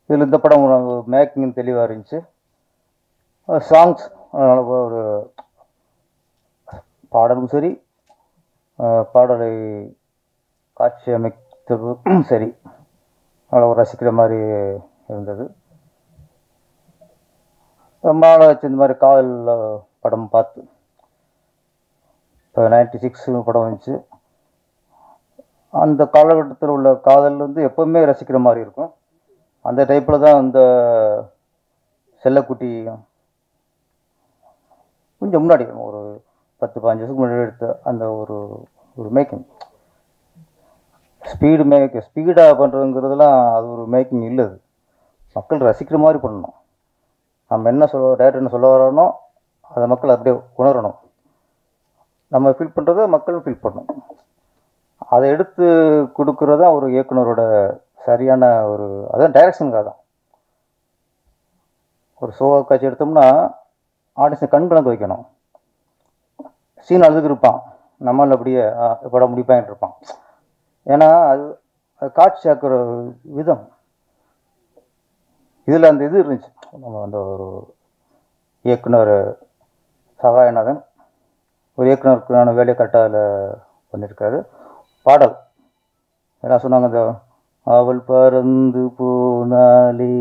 இதில் இந்த படம் மேக்கிங் தெளிவாக இருந்துச்சு. சாங்ஸ் ஒரு பாடலும் சரி, பாடலை காட்சி அமைத்ததும் சரி, அவ்வளோ ரசிக்கிற மாதிரி இருந்தது. ரொம்ப நாளாச்சு இந்த மாதிரி காதல் படம் பார்த்து. இப்போ 96 படம் வந்துச்சு. அந்த காலகட்டத்தில் உள்ள காதல் வந்து எப்போவுமே ரசிக்கிற மாதிரி இருக்கும். அந்த டைப்பில் தான் இந்த செல்லக்குட்டி கொஞ்சம் முன்னாடி ஒரு 10-15 வருஷத்துக்கு முன்னாடி எடுத்த அந்த ஒரு மேக்கிங் ஸ்பீடாக பண்ணுறதுங்கிறதுலாம் அது ஒரு மேக்கிங் இல்லை. அது மக்கள் ரசிக்கிற மாதிரி பண்ணணும். நம்ம என்ன டேரக்டர் என்ன சொல்ல வரோனோ அதை மக்கள் அப்படியே உணரணும். நம்ம ஃபீல் பண்ணுறத மக்களும் ஃபீல் பண்ணணும். அதை எடுத்து கொடுக்குறது தான் ஒரு இயக்குனரோட சரியான அதான் டைரக்ஷனுக்காக தான். ஒரு சோகா காட்சி எடுத்தோம்னா ஆடியன்ஸை கண் கலங்க வைக்கணும். சீன் அழுதுக்கு இருப்பான், நம்மளால் அப்படியே படம் முடிப்பாங்கிட்டு இருப்பான். ஏன்னா அது காட்சி ஆக்குற விதம். இதில் அந்த இது இருந்துச்சு. நம்ம அந்த ஒரு இயக்குனர் சகாயநாதன் ஒரு இயக்குனருக்கான வேலையை கரெக்டாக அதில் பண்ணியிருக்காரு. பாடல் என்ன சொன்னாங்க, அந்த அவள் பறந்து போனாலே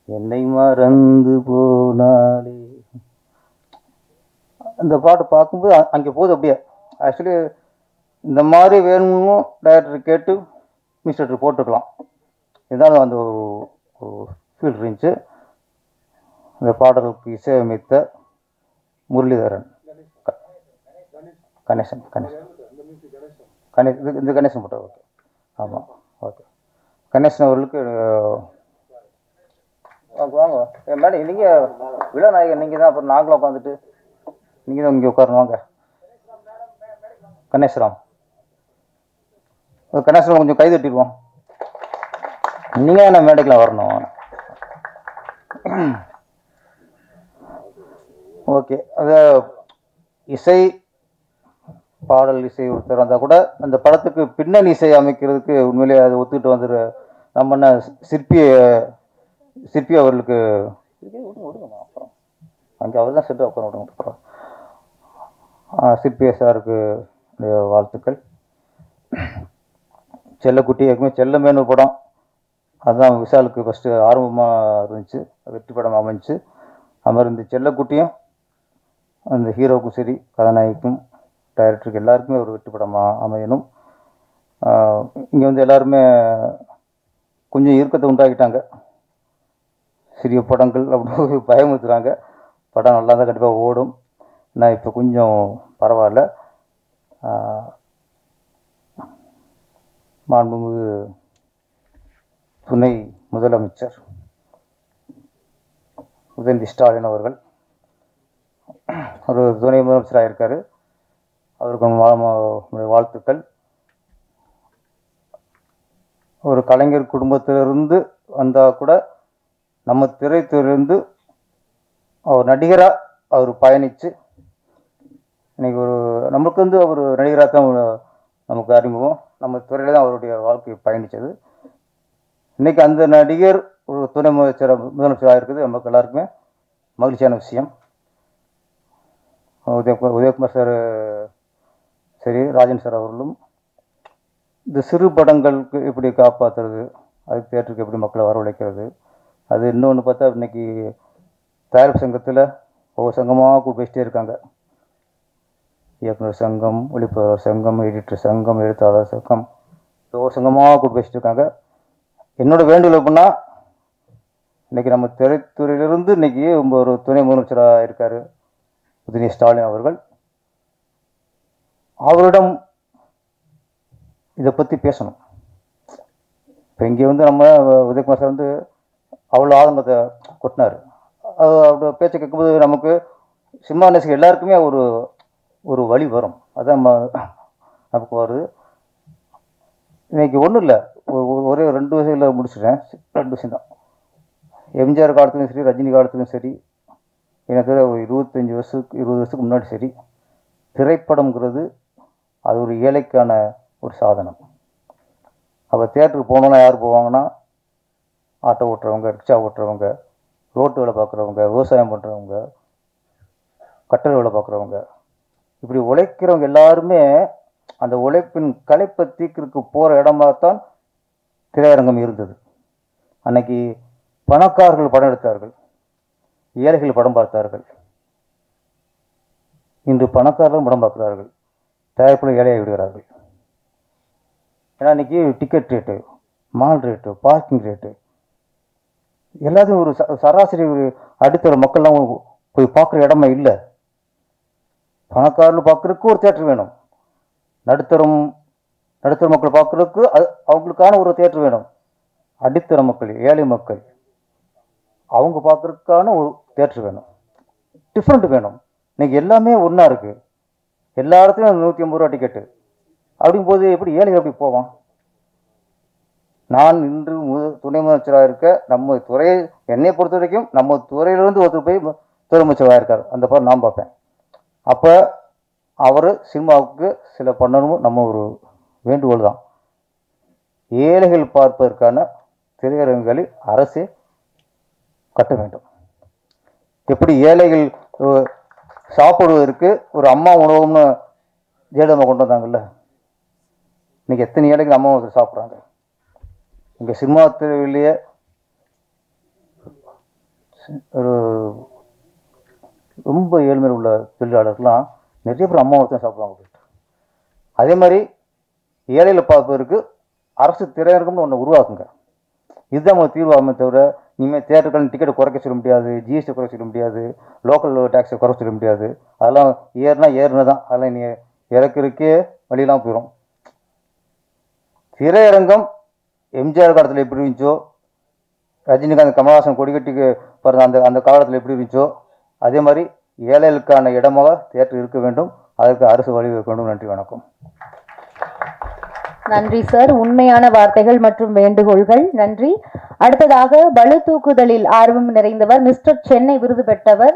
என்னை மறந்து போனாலே, அந்த பாட்டு பார்க்கும்போது அங்கே போகுது அப்படியே. ஆக்சுவலி இந்த மாதிரி வேணும்னு டைரக்டர் கேட்டு மிஸ்டர் போட்டுக்கலாம். இருந்தாலும் அந்த ஒரு ஃபீல் இருந்துச்சு. இந்த பாடலுக்கு இசையமைத்த முரளிதரன், கணேசன் இந்த கணேசன் போட்டார். ஓகே, ஆமாம், ஓகே. கணேசன் அவர்களுக்கு வாங்க மேடம், நீங்கள் விழா நாயகன் நீங்கள் தான். அப்புறம் நாங்களும் உட்காந்துட்டு நீங்கள் தான் இங்கே உட்காரணும். வாங்க கணேஸ்வரம், கணேஸ்வரம் கொஞ்சம் கை தட்டிடுவோம். நீங்கள் என்ன மேடைக்கெலாம் வரணும். ஓகே, அது இசை பாடல் இசை ஒருத்தர் வந்தால் கூட அந்த படத்துக்கு பின்னணி இசை அமைக்கிறதுக்கு உண்மையிலேயே அதை ஒத்துக்கிட்டு வந்துரு. நம்ம என்ன சிற்பி அவர்களுக்கு விடுங்கம்மா, அப்புறம் அங்கே அவர் தான் செட்டு உட்கார விடுங்க. அப்புறம் சிற்பி சாருக்கு வாழ்த்துக்கள். செல்லக்குட்டி ஏற்கனவே செல்லமேனு படம், அதுதான் விஷாலுக்கு ஃபஸ்ட்டு ஆரம்பமாக இருந்துச்சு, வெற்றி படம் அமைஞ்சு. அது மாதிரி இந்த செல்லக்குட்டியும் அந்த ஹீரோவுக்கும் சரி, கதாநாயகிக்கும், டைரக்டருக்கு எல்லாருக்குமே ஒரு வெற்றி படமாக அமையணும். இங்கே வந்து எல்லாருமே கொஞ்சம் இறுக்கத்தை உண்டாக்கிட்டாங்க. சிறிய படங்கள் அப்படி பயமுறுத்துகிறாங்க. படம் நல்லா தான் கண்டிப்பாக ஓடும். நான் இப்போ கொஞ்சம் பரவாயில்ல. மாண்புமிகு துணை முதலமைச்சர் உதயநிதி ஸ்டாலின் அவர்கள் ஒரு துணை முதலமைச்சராக இருக்கார். அவருக்கு வாழ்த்துக்கள். ஒரு கலைஞர் குடும்பத்திலிருந்து வந்தால் கூட நம்ம திரைத்துறையிலிருந்து அவர் நடிகராக அவர் பயணித்து இன்றைக்கி நம்மளுக்கு அவர் நடிகராக தான் நமக்கு அறிமுகம். நம்ம துறையில் தான் அவருடைய வாழ்க்கை பயணித்தது. இன்றைக்கி அந்த நடிகர் ஒரு துணை முதலமைச்சராக இருக்குது நமக்கு எல்லாருக்குமே மகிழ்ச்சியான விஷயம். உதயகுமார் சார் சரி, ராஜன் சார் அவர்களும் இந்த சிறு படங்களுக்கு எப்படி காப்பாற்றுறது, அதுக்கு தியேட்டருக்கு எப்படி மக்களை வரவழைக்கிறது, அது இன்னொன்று பார்த்தா இன்றைக்கி தயாரிப்பு சங்கத்தில் ஒவ்வொரு சங்கமாக கூப்பிட்டு இருக்காங்க. இயக்குனர் சங்கம், ஒளிப்பதிவாளர் சங்கம், எடிட்டர் சங்கம், எழுத்தாளர் சங்கம், ஒவ்வொரு சங்கமாக கூப்பிட்டு இருக்காங்க. என்னோடய வேண்டுகோள் எப்படின்னா, இன்றைக்கி நம்ம திரைத்துறையிலிருந்து இன்றைக்கி ஒரு துணை முதலமைச்சராக இருக்கார் உதயநிதி ஸ்டாலின் அவர்கள். அவரிடம் இதை பற்றி பேசணும். இப்போ இங்கே நம்ம உதயகுமார் சார் அவ்வளோ ஆதங்கத்தை கொட்டினார். அவரோட பேச்சை கேட்கும்போது நமக்கு சினிமா நேசிக்க எல்லாருக்குமே ஒரு வழி வரும். அதான் நமக்கு வருது. இன்றைக்கி ஒன்றும் இல்லை, ஒரே 2 விஷயத்தில் முடிச்சிட்டேன். 2 விஷயம் தான். எம்ஜிஆர் காலத்துலையும் சரி, ரஜினி காலத்துலையும் சரி, எனக்கு ஒரு 20 வருஷத்துக்கு முன்னாடி சரி, திரைப்படம்ங்கிறது அது ஒரு ஏழைக்கான ஒரு சாதனம். அப்போ தியேட்டருக்கு போனோன்னா யார் போவாங்கன்னா, ஆட்டோ ஓட்டுறவங்க, ரிக்ஷா ஓட்டுறவங்க, ரோட்டு வேலை பார்க்குறவங்க, விவசாயம் பண்ணுறவங்க, கட்டட வேலை பார்க்குறவங்க, இப்படி உழைக்கிறவங்க எல்லாருமே அந்த உழைப்பின் களைப்பை தீர்க்கிறதுக்கு போகிற இடமாகத்தான் திரையரங்கம் இருந்தது. அன்னைக்கு பணக்காரர்கள் படம் எடுத்தார்கள், ஏழைகள் படம் பார்த்தார்கள். இன்று பணக்காரர்களும் படம் பார்க்கிறார்கள், தயாரிப்பில் ஏழையாக விடுகிறார்கள். ஏன்னா இன்றைக்கி ticket rate, mall rate, parking rate எல்லாத்தையும் ஒரு சராசரி அடித்தர மக்கள்லாம் போய் பார்க்குற இடமே இல்லை. பணக்காரர்கள் பார்க்குறதுக்கு ஒரு தியேட்டர் வேணும், நடுத்தர மக்கள் பார்க்குறதுக்கு அவங்களுக்கான ஒரு தியேட்டர் வேணும். அடித்தர மக்கள், ஏழை மக்கள் அவங்க பார்க்குறதுக்கான ஒரு தியேட்டர் வேணும். டிஃப்ரெண்ட் வேணும். இன்றைக்கி எல்லாமே ஒன்றா இருக்குது. எல்லா இடத்துலையும் 150 ரூபா டிக்கெட்டு. அப்படிங்கும்போது எப்படி ஏழைகள் எப்படி போவான்? நான் இன்று துணை முதலமைச்சராக இருக்க நம்ம துறையை என்னை பொறுத்த வரைக்கும் நம்ம துறையிலிருந்து ஒருத்தர் போய் துணை அமைச்சராக இருக்கார். அந்த படம் நான் பார்ப்பேன். அப்போ அவர் சினிமாவுக்கு சில பண்ணணும். நம்ம ஒரு வேண்டுகோள் தான், ஏழைகள் பார்ப்பதற்கான திரையரங்குகளை அரசு கட்ட வேண்டும். எப்படி ஏழைகள் சாப்பிடுவதற்கு ஒரு அம்மா உணவுன்னு ஜெயலலிதா கொண்டு வந்தாங்கல்ல, இன்னைக்கு எத்தனை ஏழைகள் அம்மா உணவு சாப்பிட்றாங்க. இங்கே சினிமா துறையிலேயே ஒரு ரொம்ப ஏழ்மையில் உள்ள தொழிலாளர்கள்லாம் நிறைய பேர் அம்மா உணவு தான் சாப்பிடுவாங்க. அதே மாதிரி ஏழைகளை பார்ப்பதற்கு அரசு திரையரங்கம்னு ஒன்று உருவாக்குங்க. இதுதான் உங்களுக்கு தீர்வாகுமே தவிர, இனிமேல் தியேட்டர்கள் டிக்கெட்டை குறைக்க சொல்ல முடியாது, ஜிஎஸ்டி குறைக்க சொல்ல முடியாது, லோக்கல் டேக்ஸை குறைக்க சொல்ல முடியாது. அதெல்லாம் ஏறுனா தான், அதெல்லாம் நீ இறக்கிறதுக்கே வழியெல்லாம் போயிடும். திரையரங்கம் எம்ஜிஆர் காலத்தில் எப்படி இருந்துச்சோ, ரஜினிகாந்த் கமல்ஹாசன் கொடிக்கட்டிக்கு பாருங்க அந்த காலத்தில் எப்படி இருந்துச்சோ, அதே மாதிரி ஏழைகளுக்கான இடமாக தியேட்டர் இருக்க வேண்டும். அதற்கு அரசு வழிவகுக்க வேண்டும். நன்றி, வணக்கம். நன்றி சார், உண்மையான வார்த்தைகள் மற்றும் வேண்டுகோள்கள். நன்றி. அடுத்ததாக பளு தூக்குதலில் ஆர்வம் நிறைந்தவர், மிஸ்டர் சென்னை விருது பெற்றவர்,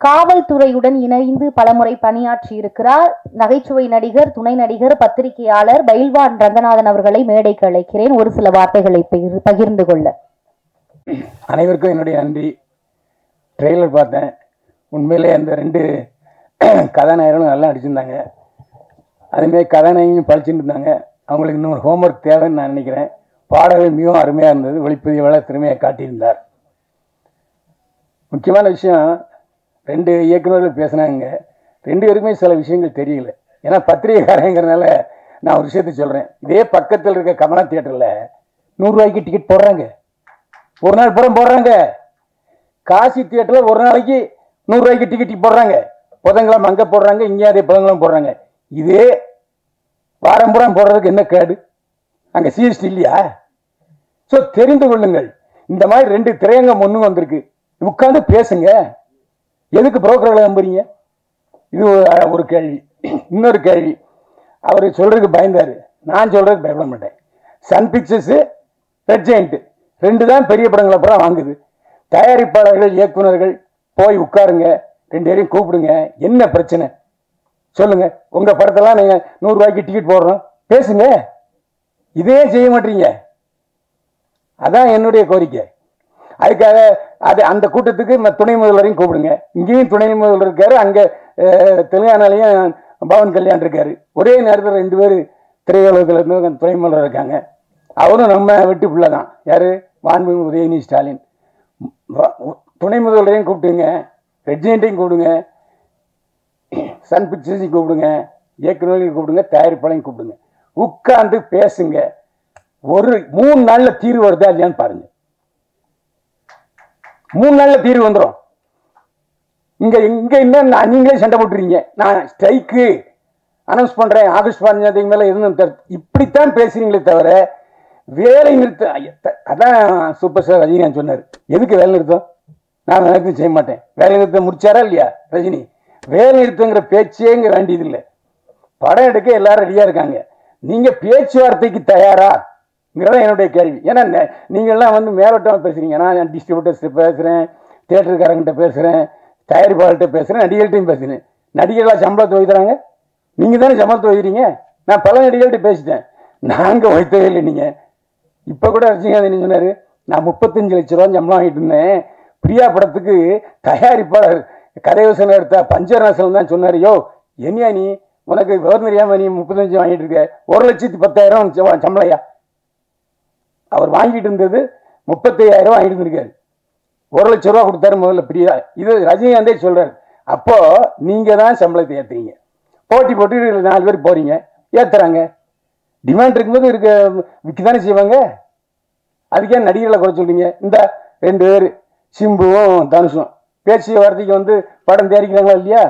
காவல்துறையுடன் இணைந்து பலமுறை பணியாற்றி இருக்கிறார், நகைச்சுவை நடிகர், துணை நடிகர், பத்திரிகையாளர் பயில்வான் ரங்கநாதன் அவர்களை மேடைக்கு அழைக்கிறேன் ஒரு சில வார்த்தைகளை பகிர்ந்து கொள்ள. அனைவருக்கும் என்னுடைய நன்றி. ட்ரெய்லர் பார்த்தேன். உண்மையிலே அந்த 2 கதாநாயகர்களும் நல்லா நடிச்சிருந்தாங்க. அதுமாரி கதாநாயகியும் படிச்சுட்டு இருந்தாங்க. அவங்களுக்கு இன்னொரு ஹோம்ஒர்க் தேவைன்னு நான் நினைக்கிறேன். பாடல்கள் மிகவும் அருமையாக இருந்தது. ஒளிப்பதிவாளர் திறமையை காட்டியிருந்தார். முக்கியமான விஷயம், 2 இயக்குநர்கள் பேசுனாங்க. 2 பேருக்குமே சில விஷயங்கள் தெரியல. ஏன்னா பத்திரிகைக்காரங்கிறதுனால நான் ஒரு விஷயத்தை சொல்கிறேன். இதே பக்கத்தில் இருக்க கமலா தியேட்டரில் 100 ரூபாய்க்கு டிக்கெட் போடுறாங்க. ஒரு நாள் படம் போடுறாங்க. காசி தியேட்டரில் ஒரு நாளைக்கு 100 ரூபாய்க்கு டிக்கெட் போடுறாங்க. புதன்கிழமை அங்கே போடுறாங்க, இங்கே அதே புதன்கிழமை போடுறாங்க. இதே வாரம்புறம் போடுறதுக்கு என்ன கேடு? அங்கே சிஎஸ்டி இல்லையா? ஸோ தெரிந்து கொள்ளுங்கள், இந்த மாதிரி 2 திரையங்கம் ஒன்று வந்திருக்கு. உட்காந்து பேசுங்க. எதுக்கு புரோக்கர்களை நம்புறீங்க? இது ஒரு கேள்வி. இன்னொரு கேள்வி, அவர் சொல்றதுக்கு பயந்தாரு. நான் சொல்றதுக்கு பயப்பட மாட்டேன். சன் பிக்சர்ஸ், ரெட் ஜெயண்ட் 2 தான் பெரிய படங்களை அப்புறம் வாங்குது. தயாரிப்பாளர்கள், இயக்குநர்கள் போய் உட்காருங்க, 2 பேரையும் கூப்பிடுங்க. என்ன பிரச்சனை சொல்லுங்க. உங்க படத்தெல்லாம் நீங்க 100 ரூபாய்க்கு டிக்கெட் போடுறோம், பேசுங்க. இதே செய்ய மாட்டீங்க. அதான் என்னுடைய கோரிக்கை. அதுக்காக அந்த கூட்டத்துக்கு துணை முதல்வரையும் கூப்பிடுங்க. இங்கேயும் துணை முதல்வர் இருக்காரு, அங்க தெலுங்கானாலையும் பவன் கல்யாண் இருக்காரு. ஒரே நேரத்தில் 2 பேர் திரையுலகத்தில் இருந்து துணை முதல்வர் இருக்காங்க. அவரும் நம்ம வெட்டி பிள்ளை தான். யாரு? மாண்புமிகு உதயநிதி ஸ்டாலின். துணை முதல்வரையும் கூப்பிட்டுங்க, ரெட் ஜெயண்ட்டையும் கூப்பிடுங்க, சன் பிக்சர்ஸையும் கூப்பிடுங்க, இயக்குநர்களையும் கூப்பிடுங்க, தயாரிப்பாளையும் கூப்பிடுங்க. உட்கார்ந்து பேசுங்க. ஒரு 3 நாள்ல தீர்வு வருதா இல்லையான்னு பாருங்க. 3 நாள்ல தீர்வு வந்துடும். இங்க என்ன நீங்களே சண்டை போட்டுறீங்க. நான் ஸ்ட்ரைக்கு அனௌன்ஸ் பண்றேன் ஆகஸ்ட் 15ஆம் தேதி மேல எதுவும் இப்படித்தான் பேசுறீங்களே தவிர வேலை நிறுத்தம். அதான் சூப்பர் ஸ்டார் ரஜினிகாந்த் சொன்னார், எதுக்கு வேலை நிறுத்தம்? நான் நிறுத்தம் செய்ய மாட்டேன். வேலை நிறுத்தம் முடிச்சாரா இல்லையா ரஜினி? வேலை நிறுத்தங்கிற பேச்சே இங்க வேண்டியது இல்லை. படம் எடுக்க எல்லாரும் ரெடியா இருக்காங்க. நீங்க பேச்சுவார்த்தைக்கு தயாரா? என்னுடைய கேள்வி. ஏன்னா நீங்கள்லாம் மேலோட்டமாக பேசுறீங்க. நான் டிஸ்ட்ரிபியூட்டர்ஸ்ட்டு பேசுகிறேன், தியேட்டருக்காரங்கிட்ட பேசுகிறேன், தயாரிப்பாளர்கிட்ட பேசுகிறேன், நடிகர்கள்ட்டையும் பேசுகிறேன். நடிகர்களாக சம்பளத்தை வைக்கிறாங்க, நீங்கள் தானே சம்பளத்தை வைக்கிறீங்க. நான் பல நடிகர்கள்ட்ட பேசிட்டேன், நாங்கள் வைத்தவே இல்லை. நீங்கள் இப்போ கூட ரஜினிகாந்த் என்ன சொன்னார், நான் 35 லட்ச ரூபா சம்பளம் வாங்கிட்டு இருந்தேன். பிரியா படத்துக்கு தயாரிப்பாளர் கதை வசனம் எடுத்த பஞ்சரநாசனம் தான் சொன்னார், யோ என்னையா நீ உனக்கு விவரம் தெரியாமல் நீ 35 வாங்கிட்டு இருக்க, 1,10,000 சம்பளையா? அவர் வாங்கிட்டு இருந்தது 35,000 வாங்கிட்டு இருந்திருக்காரு. 1 லட்ச ரூபா கொடுத்தாரு முதல்ல பிரியா. இது ரஜினிகாந்தே சொல்றாரு. அப்போ நீங்க தான் சம்பளத்தை ஏத்துறீங்க. போட்டி போட்டு 4 பேர் போறீங்க, ஏத்துறாங்க. டிமாண்ட் இருக்கும்போது விற்கதானே செய்வாங்க. அதுக்கே நடிகர்களை குறை சொல்றீங்க. இந்த 2 பேர் சிம்புவும் தனுஷும் பேச்சு வார்த்தைக்கு படம் தயாரிக்கிறாங்களா இல்லையா?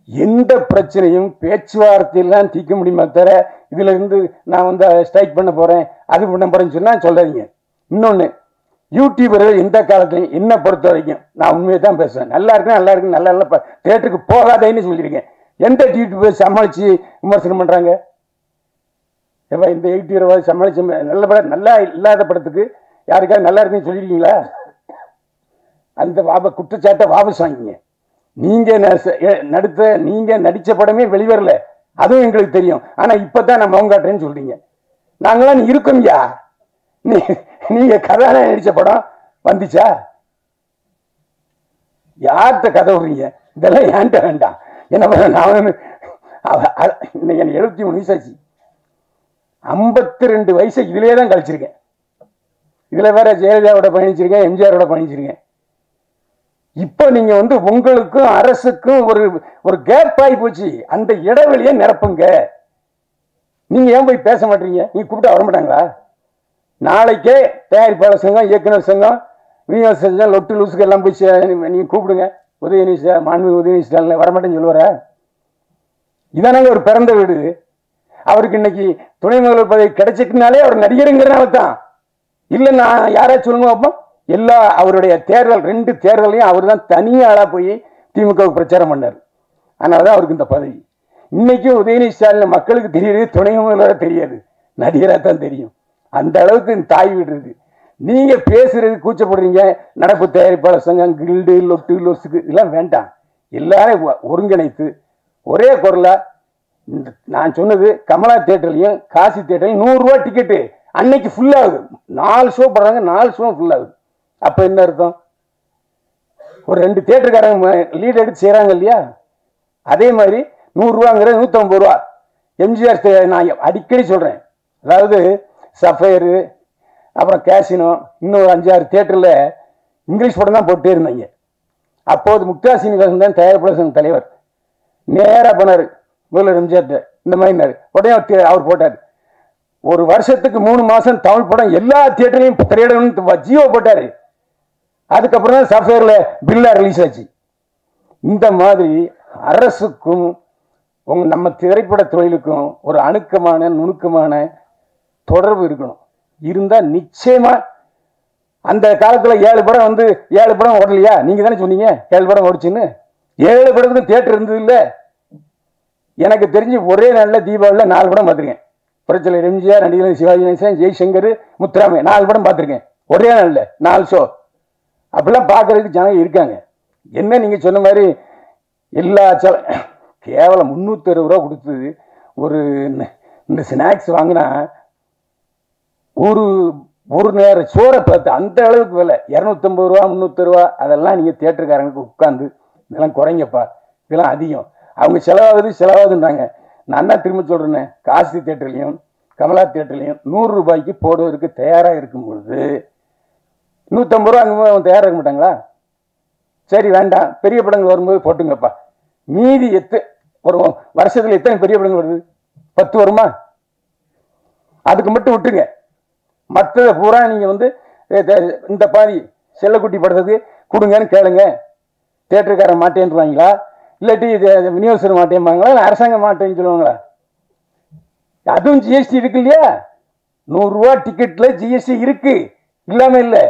எந்த பிரச்சனையும் பேச்சுவார்த்தையெல்லாம் தீர்க்க முடியுமா தவிர இதுல இருந்து நான் ஸ்ட்ரைக் பண்ண போறேன், அது பண்ண போறேன்னு சொன்னா சொல்லாதீங்க. இன்னொன்னு, யூடியூபர்கள் எந்த காலத்திலையும் என்ன பொறுத்த வரைக்கும் நான் உண்மையை தான் பேசுவேன். நல்லா இருக்கு நல்லா இருக்கு நல்லா இல்லை தியேட்டருக்கு போகாதேன்னு சொல்லியிருக்கேன். எந்த யூடியூபர் சமாளிச்சு விமர்சனம் பண்றாங்க? எப்ப இந்த யூடியூபர் சமாளிச்சு நல்ல படம் நல்லா இல்லாத படத்துக்கு யாருக்காவது நல்லா இருக்குன்னு சொல்லியிருக்கீங்களா? அந்த குற்றச்சாட்டை வாபஸ் வாங்கிங்க. நீங்க நடிச்ச படமே வெளிவரல, அதுவும் எங்களுக்கு தெரியும். ஆனா இப்பதான் நான் முகம் காட்டுறேன்னு சொல்றீங்க. நாங்களாம் இருக்கோம்யா. நீங்க கதாநாயகன் நடிச்ச படம் வந்துச்சா? யார்கிட்ட கதை விடுறீங்க? இதெல்லாம் ஏன்ட்ட வேண்டாம். என்ன பண்ண, நான் இன்னைக்கு எனக்கு 73 வயசாச்சு. 52 வயசை இதுலயே தான் கழிச்சிருக்கேன். இதுல வேற ஜெயலலிதாவோட பயணிச்சிருக்கேன், எம்ஜிஆரோட பயணிச்சிருக்கேன். இப்போ நீங்க உங்களுக்கும் அரசுக்கும் ஒரு கேப் ஆகி போச்சு. அந்த இடைவெளியை நிரப்புங்க. நீங்க ஏன் போய் பேச மாட்டீங்க? நீங்க கூப்பிட்டா வர மாட்டாங்களா? நாளைக்கே தயாரிப்பாளர் சங்கம், இயக்குனர் சங்கம், விநியோக சங்கம், லொட்டு லூசுக்கு எல்லாம் போய் நீங்க கூப்பிடுங்க. உதயநிதி மாண்புமிகு உதயநிதி ஸ்டாலின் வரமாட்டேன்னு சொல்லுவாரா? இதானாங்க ஒரு பிறந்த வீடு. அவருக்கு இன்னைக்கு துணை முதல்வர் பதவி கிடைச்சிட்டுனாலே அவர் நடிகருங்கிறனால தான். இல்லை நான் யாராச்சும் சொல்லுங்க அப்போ. எல்லா அவருடைய தேர்தல் 2 தேர்தலையும் அவர் தான் தனியாளா போய் திமுக பிரச்சாரம் பண்ணார். அதனாலதான் அவருக்கு இந்த பதவி. இன்னைக்கும் உதயநிதி ஸ்டாலின் மக்களுக்கு தெரியுது, துணை முதல்வராக தெரியாது, நடிகராக தான் தெரியும். அந்த அளவுக்கு தாய் வீடு இருக்கு. நீங்க பேசுறது கூச்சப்படுறீங்க. நடப்பு தயாரிப்பாளர் சங்கம், கில்டு, லொட்டு லொசுக்கு இதெல்லாம் வேண்டாம். எல்லாரும் ஒருங்கிணைத்து ஒரே குரலா நான் சொன்னது, கமலா தியேட்டர்லையும் காசி தியேட்டர்லையும் 100 ரூபா டிக்கெட்டு அன்னைக்கு ஃபுல் ஆகுது. 4 ஷோ போடுறாங்க, 4 ஷோ ஃபுல் ஆகுது. அப்ப என்ன அர்த்தம்? ஒரு 2 தியேட்டருக்காரங்க லீட் எடுத்து செய்யறாங்க இல்லையா? அதே மாதிரி 100 ரூபாங்கிறது 150 ரூபா. எம்ஜிஆர் நான் அடிக்கடி சொல்றேன், அதாவது சஃபயரு, அப்புறம் கேசினோ, இன்னும் 5-6 தியேட்டர்ல இங்கிலீஷ் படம் தான் போட்டே இருந்தாங்க. அப்போது முக்தா சீனிவாசன் தான் தயாரிப்பாளர் சங்க தலைவர். நேரா போனாரு முதல்வர் எம்ஜிஆர், இந்த மாதிரி உடனே அவர் போட்டார். ஒரு வருஷத்துக்கு 3 மாசம் தமிழ் படம் எல்லா தியேட்டர்லையும் திரையிடணும்னு ஜியோ போட்டாரு. அதுக்கப்புறம் தான் சாஃப்ட்வேர்ல பில்லா ரிலீஸ் ஆச்சு. இந்த மாதிரி அரசுக்கும் நம்ம திரைப்பட தொழிலுக்கும் ஒரு அணுக்கமான நுணுக்கமான தொடர்பு இருக்கணும். இருந்தா நிச்சயமா அந்த காலத்துல 7 படம் வந்து 7 படம் ஓடலையா? நீங்க தானே சொன்னீங்க 7 படம் ஓடிச்சுன்னு. 7 படத்துக்கு தியேட்டர் இருந்தது இல்ல. எனக்கு தெரிஞ்சு ஒரே நாள்ல தீபாவளியில் 4 படம் பார்த்துருக்கேன். புரட்சியாளர் எம்ஜிஆர், நடிகர் சிவாஜி கணேசன், ஜெய்சங்கர், முத்துராமே 4 படம் பார்த்துருக்கேன் ஒரே நாள்ல 4 ஷோ. அப்படிலாம் பார்க்கறதுக்கு ஜனங்க இருக்காங்க. என்ன நீங்க சொன்ன மாதிரி எல்லா கேவலம் 360 ரூபா கொடுத்து ஒரு இந்த ஸ்நாக்ஸ் வாங்கினா ஒரு நேர சோறை பார்த்து அந்த அளவுக்கு விலை 250 ரூபா 300 ரூபா. அதெல்லாம் நீங்க தியேட்டருக்காரங்களுக்கு உட்காந்து இதெல்லாம் குறைங்கப்பா, இதெல்லாம் அதிகம், அவங்க செலவாகுதுன்றாங்க. நான் தான் திரும்ப சொல்றேன், காசி தியேட்டர்லையும் கமலா தியேட்டர்லையும் 100 ரூபாய்க்கு போடுவதற்கு தயாரா இருக்கும் பொழுது 150 ரூபா அங்கே அவங்க தயாராக இருக்க மாட்டாங்களா? சரி வேண்டாம், பெரிய படங்கள் வரும்போது போட்டுங்கப்பா. மீதி ஒரு வருஷத்துல எத்தனை பெரிய படங்கள் வருது? 10 வருமா? அதுக்கு மட்டும் விட்டுங்க. மற்றதை பூரா நீங்க வந்து இந்த பாதி செல்லக்குட்டி படத்துக்கு கொடுங்கன்னு கேளுங்க. தியேட்டருக்காரன் மாட்டேன்னுவாங்களா, இல்லாட்டி விநியோகஸ்தர் மாட்டேன்பாங்களா, இல்லை அரசாங்கம் மாட்டேன்னு சொல்லுவாங்களா? அதுவும் ஜிஎஸ்டி இருக்கு இல்லையா? 100 ரூபா டிக்கெட்ல ஜிஎஸ்டி இருக்கு, இல்லாம இல்லை.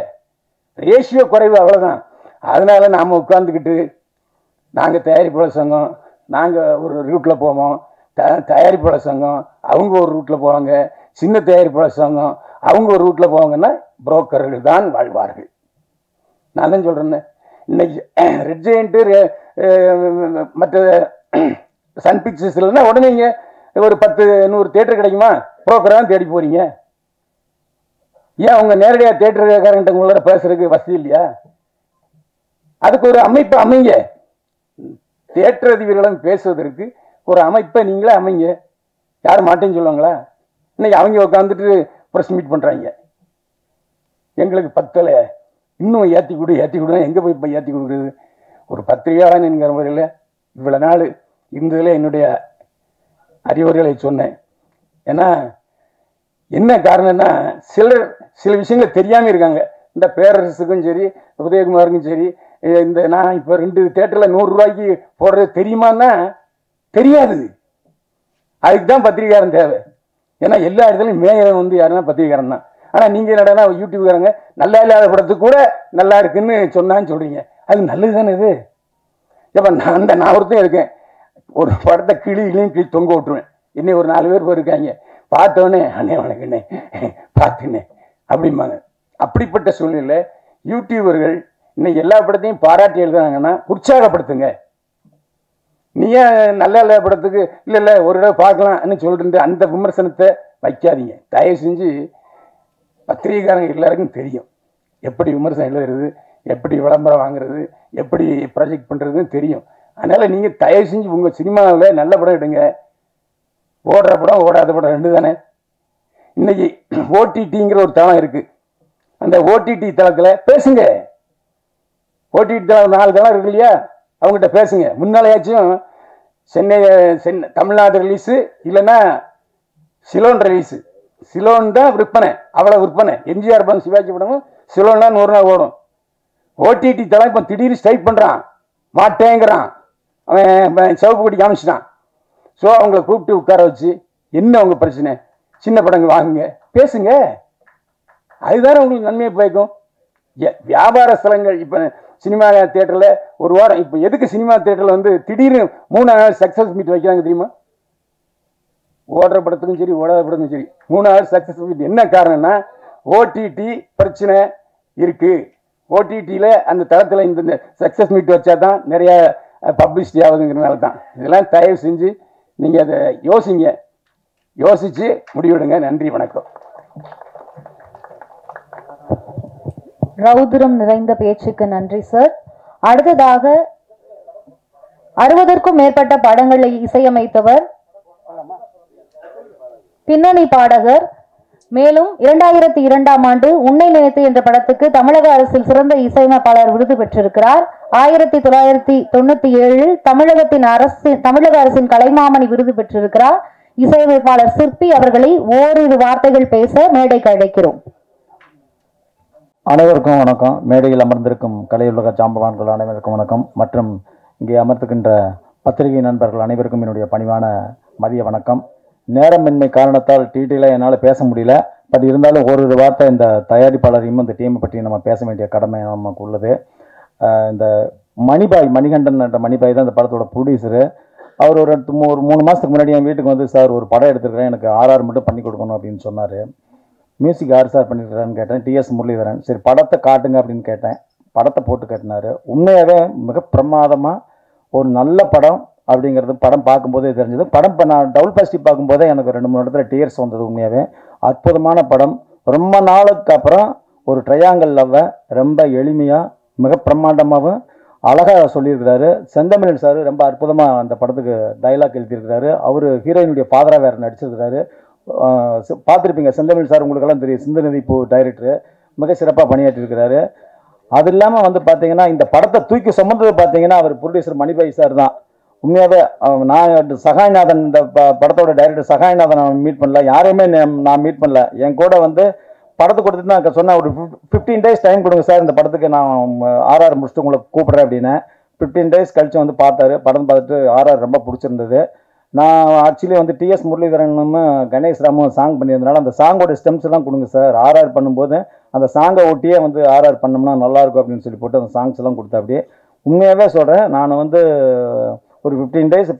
ரேஷியோ குறைவு, அவ்வளவுதான். அதனால நாம உட்கார்ந்துக்கிட்டு நாங்கள் தயாரிப்பாளர் சங்கம், நாங்கள் ஒரு ரூட்டில் போவோம், தயாரிப்பாளர் சங்கம் அவங்க ஒரு ரூட்டில் போவாங்க, சின்ன தயாரிப்பாளர் சங்கம் அவங்க ஒரு ரூட்டில் போவாங்கன்னா புரோக்கர்கள் தான் வாழ்வார்கள். நான் தான் சொல்கிறேன்னு. இன்னைக்கு ரெட் ஜெயண்ட்டு மற்ற சன் பிக்சர்ஸ் இல்லைன்னா உடனே இங்கே ஒரு 10-100 தியேட்டர் கிடைக்குமா? புரோக்கராக தான் தேடி போகிறீங்க. ஏன் அவங்க நேரடியாக தியேட்டருக்காரங்கிட்ட உங்களோட பேசுறதுக்கு வசதி இல்லையா? அதுக்கு ஒரு அமைப்பு அமைங்க. தியேட்டர் அதிபர்களும் பேசுவதற்கு ஒரு அமைப்பை நீங்களே அமைங்க. யாரும் மாட்டேன்னு சொல்லுவாங்களா? இன்னைக்கு அவங்க உட்காந்துட்டு ப்ரெஸ் மீட் பண்ணுறாங்க. எங்களுக்கு பத்தலை, இன்னும் ஏற்றி கொடுனா எங்கே போய் இப்போ ஏற்றி கொடுக்குறது? ஒரு பத்திரிகையாளனுங்கிற முறையில் இவ்வளோ நாள் இருந்ததில் என்னுடைய அறிவுரைகளை சொன்னேன். ஏன்னா என்ன காரணம்னா, சில விஷயங்கள் தெரியாமல் இருக்காங்க. இந்த பேரரசுக்கும் சரி, உதயகுமாருக்கும் சரி, இந்த நான் இப்போ 2 தியேட்டரில் 100 ரூபாய்க்கு போடுறது தெரியுமான்னா தெரியாது. அதுக்கு தான் பத்திரிகாரன் தேவை. ஏன்னா எல்லா இடத்துலையும் மேயர் வந்து யாருன்னா பத்திரிகாரன் தான். ஆனால் நீங்கள் என்னடா யூடியூப்காரங்க நல்லா இல்லாத படத்துக்கு கூட நல்லா இருக்குன்னு சொன்னான்னு சொல்கிறீங்க. அது நல்லது தானே இது? இப்போ நான் ஒருத்தன் இருக்கேன், ஒரு படத்தை கிளி தொங்க விட்டுருவேன். இன்னும் ஒரு 4 பேர் போயிருக்காங்க, பார்த்தோன்னே அண்ணே வணக்கண்ணே பார்த்துண்ணே அப்படிம்பாங்க. அப்படிப்பட்ட சூழ்நிலை யூடியூபர்கள் இன்னைக்கு எல்லா படத்தையும் பாராட்டி எழுதுனாங்கன்னா உற்சாகப்படுத்துங்க. நீ ஏன் நல்ல நல்ல படத்துக்கு இல்லை ஒரு தடவை பார்க்கலாம்னு சொல்லிட்டு அந்த விமர்சனத்தை வைக்காதீங்க. தயவு செஞ்சு பத்திரிகைக்காரங்க எல்லாருக்கும் தெரியும் எப்படி விமர்சனம் எழுதுறது, எப்படி விளம்பரம் வாங்குறது, எப்படி ப்ராஜெக்ட் பண்ணுறதுன்னு தெரியும். அதனால் நீங்கள் தயவு செஞ்சு உங்கள் சினிமாவில் நல்ல படம் எடுங்க. ஓடுற படம் ஓடாத படம் 2 தானே. இன்னைக்கு ஓடிடிங்கிற ஒரு தளம் இருக்குது. அந்த ஓடிடி தளத்தில் பேசுங்க. ஓடிடி தளம் 4 தளம் இருக்கு இல்லையா, அவங்ககிட்ட பேசுங்க. முன்னாலேயாச்சும் சென்னை தமிழ்நாடு ரிலீஸு இல்லைன்னா சிலோன் ரிலீஸு. சிலோன் தான் விற்பனை, அவ்வளோ விற்பனை. எம்ஜிஆர் படம் சிவாஜி படமும் சிலோன் தான் 100 நாள் ஓடும். ஓடிடி தளம் இப்போ திடீர்னு ஸ்ட்ரைக் பண்ணுறான், மாட்டேங்கிறான், அவன் சிவப்பு கொடி காமிச்சிட்டான். ஸோ அவங்கள கூப்பிட்டு உட்கார வச்சு என்ன உங்கள் பிரச்சனை, சின்ன படங்கள் வாங்குங்க, பேசுங்க. அதுதானே உங்களுக்கு நன்மையை பயக்கும். வியாபார ஸ்தலங்கள் இப்போ சினிமா தியேட்டரில் ஒரு வாரம், இப்போ எதுக்கு சினிமா தியேட்டரில் வந்து திடீர்னு 3 நாள் சக்ஸஸ் மீட் வைக்கிறாங்க தெரியுமா? ஓடுற படத்துக்கும் சரி ஓடாத படத்துக்கும் சரி 3 நாள் சக்ஸஸ் மீட். என்ன காரணம்னா ஓடிடி பிரச்சனை இருக்கு. ஓடிடியில் அந்த தளத்தில் இந்த சக்ஸஸ் மீட் வச்சா தான் நிறைய பப்ளிசிட்டி ஆகுதுங்கிறதுனால தான். இதெல்லாம் தயவு செஞ்சு நீங்கள் அதை யோசிங்க, யோசிச்சு முடிவெடுங்க. நன்றி, வணக்கம். ரௌத்ரம் நிறைந்த பேச்சுக்கு நன்றி சார். அடுத்ததாக 60க்கும் மேற்பட்ட படங்களை இசையமைத்தவர், பின்னணி பாடகர், மேலும் 2002ஆம் ஆண்டு உன்னை நினைத்து என்ற படத்துக்கு தமிழக அரசில் சிறந்த இசையமைப்பாளர் விருது பெற்றிருக்கிறார். 1997 தமிழக அரசின் கலைமாமணி விருது பெற்றிருக்கிறார். இசையமைப்பாளர் சிற்பி அவர்களை ஓரிரு வார்த்தைகள் பேச மேடைக்கு அழைக்கிறோம். அனைவருக்கும் வணக்கம். மேடையில் அமர்ந்திருக்கும் கலையுலக ஜாம்பவான்கள் அனைவருக்கும் வணக்கம். மற்றும் இங்கே அமர்த்துகின்ற பத்திரிகை நண்பர்கள் அனைவருக்கும் என்னுடைய பணிவான மதிய வணக்கம். நேரமின்மை காரணத்தால் டீட்டெயிலாக என்னால் பேச முடியல. பட் இருந்தாலும் ஒரு வார்த்தை இந்த தயாரிப்பாளரையும் இந்த டீமை பற்றி நம்ம பேச வேண்டிய கடமை நமக்கு உள்ளது. இந்த மணிகண்டன் என்ற மணிபாய் தான் இந்த படத்தோட ப்ரொடியூசரு. அவர் ஒரு 3 மாதத்துக்கு முன்னாடி என் வீட்டுக்கு வந்து, சார் ஒரு படம் எடுத்துருக்கிறேன், எனக்கு RR மட்டும் பண்ணி கொடுக்கணும் அப்படின்னு சொன்னார். மியூசிக் யார் சார் பண்ணியிருக்கிறான்னு கேட்டேன். TS முரளிதரன். சரி படத்தை காட்டுங்க அப்படின்னு கேட்டேன். படத்தை போட்டு காட்டினார். உண்மையாகவே மிக பிரமாதமாக ஒரு நல்ல படம் அப்படிங்கிறது படம் பார்க்கும்போதே தெரிஞ்சது. படம் இப்போ நான் டபுள் பாசிட்டிவ் பார்க்கும்போதே எனக்கு 2-3 இடத்துல டியர்ஸ் வந்தது. உண்மையாகவே அற்புதமான படம். ரொம்ப நாளுக்கு அப்புறம் ஒரு ட்ரையாங்கல் லவ்வை ரொம்ப எளிமையாக மிக பிரம்மாண்டமாகவும் அழகாக சொல்லியிருக்கிறாரு. செந்தமிழன் சார் ரொம்ப அற்புதமாக அந்த படத்துக்கு டைலாக் எழுதியிருக்கிறாரு. அவர் ஹீரோயினுடைய ஃபாதராக வேறு நடிச்சிருக்கிறாரு. பார்த்துருப்பீங்க செந்தமிழ் சார், உங்களுக்கெல்லாம் தெரியும். சிந்துநதி பூ டைரக்டரு மிக சிறப்பாக பணியாற்றிருக்கிறாரு. அது இல்லாமல் வந்து பார்த்தீங்கன்னா இந்த படத்தை தூக்கி சுமந்தது பார்த்தீங்கன்னா அவர் ப்ரொடியூசர் மணிபாய் சார் தான். உண்மையாகவே நான் சகாய்நாதன், இந்த படத்தோட டைரக்டர் சகாய்நாதன் நான் மீட் பண்ணல, யாரையுமே நான் மீட் பண்ணல. என் கூட வந்து படத்தை கொடுத்துட்டு நான் சொன்னேன், ஒரு 15 days டைம் கொடுங்க சார், இந்த படத்துக்கு நான் RR முடிச்சுட்டு உங்களை கூப்பிட்றேன் அப்படின்னு. 15 days கழிச்சு வந்து பார்த்தாரு. படம் பார்த்துட்டு RR ரொம்ப பிடிச்சிருந்தது. நான் ஆக்சுவலி வந்து TS முரளிதரனும் கணேஷ் ராமும் சாங் பண்ணியிருந்தனால அந்த சாங்கோட ஸ்டெம்ஸ் எல்லாம் கொடுங்க சார், RR பண்ணும்போது அந்த சாங்கை ஒட்டியே வந்து RR பண்ணோம்னா நல்லாயிருக்கும் அப்படின்னு சொல்லி போட்டு அந்த சாங்ஸ் எல்லாம் கொடுத்தா. அப்படியே உண்மையாகவே சொல்கிறேன், நான் வந்து ஒரு 15 days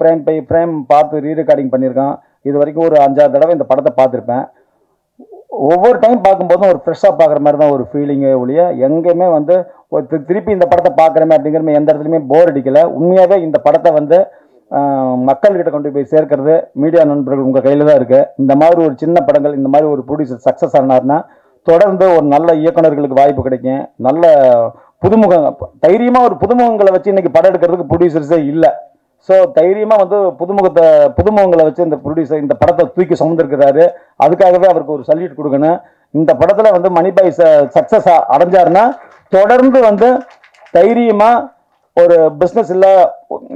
ஃப்ரேம் பார்த்து ரீரெக்கார்டிங் பண்ணியிருக்கேன். இது வரைக்கும் ஒரு 5-6 தடவை இந்த படத்தை பார்த்துருப்பேன். ஒவ்வொரு டைம் பார்க்கும்போதும் ஒரு ஃப்ரெஷ்ஷாக பார்க்குற மாதிரி தான் ஒரு ஃபீலிங்கே ஒழிய எங்கேயுமே வந்து திருப்பி இந்த படத்தை பார்க்குறமே அப்படிங்கிறமே எந்த இடத்துலையுமே போர் அடிக்கலை. உண்மையாகவே இந்த படத்தை வந்து மக்கள்கிட்ட கொண்டு போய் சேர்க்கறது மீடியா நண்பர்கள் உங்கள் கையில் தான் இருக்குது. இந்த மாதிரி ஒரு சின்ன படங்கள், இந்த மாதிரி ஒரு ப்ரொடியூசர் சக்ஸஸ் ஆனார்னா தொடர்ந்து ஒரு நல்ல இயக்குநர்களுக்கு வாய்ப்பு கிடைக்கும். நல்ல தைரியமாக ஒரு புதுமுகங்களை வச்சு இன்றைக்கி படம் எடுக்கிறதுக்கு ப்ரொடியூசர்ஸே இல்லை. ஸோ தைரியமாக வந்து புதுமுகங்களை வச்சு இந்த ப்ரொடியூசர் இந்த படத்தை தூக்கி சுமந்திருக்கிறாரு. அதுக்காகவே அவருக்கு ஒரு சல்யூட் கொடுக்கணும். இந்த படத்தில் வந்து மணிபாய் சக்ஸஸ் அடைஞ்சாருன்னா தொடர்ந்து வந்து தைரியமாக ஒரு பிஸ்னஸ் இல்லை,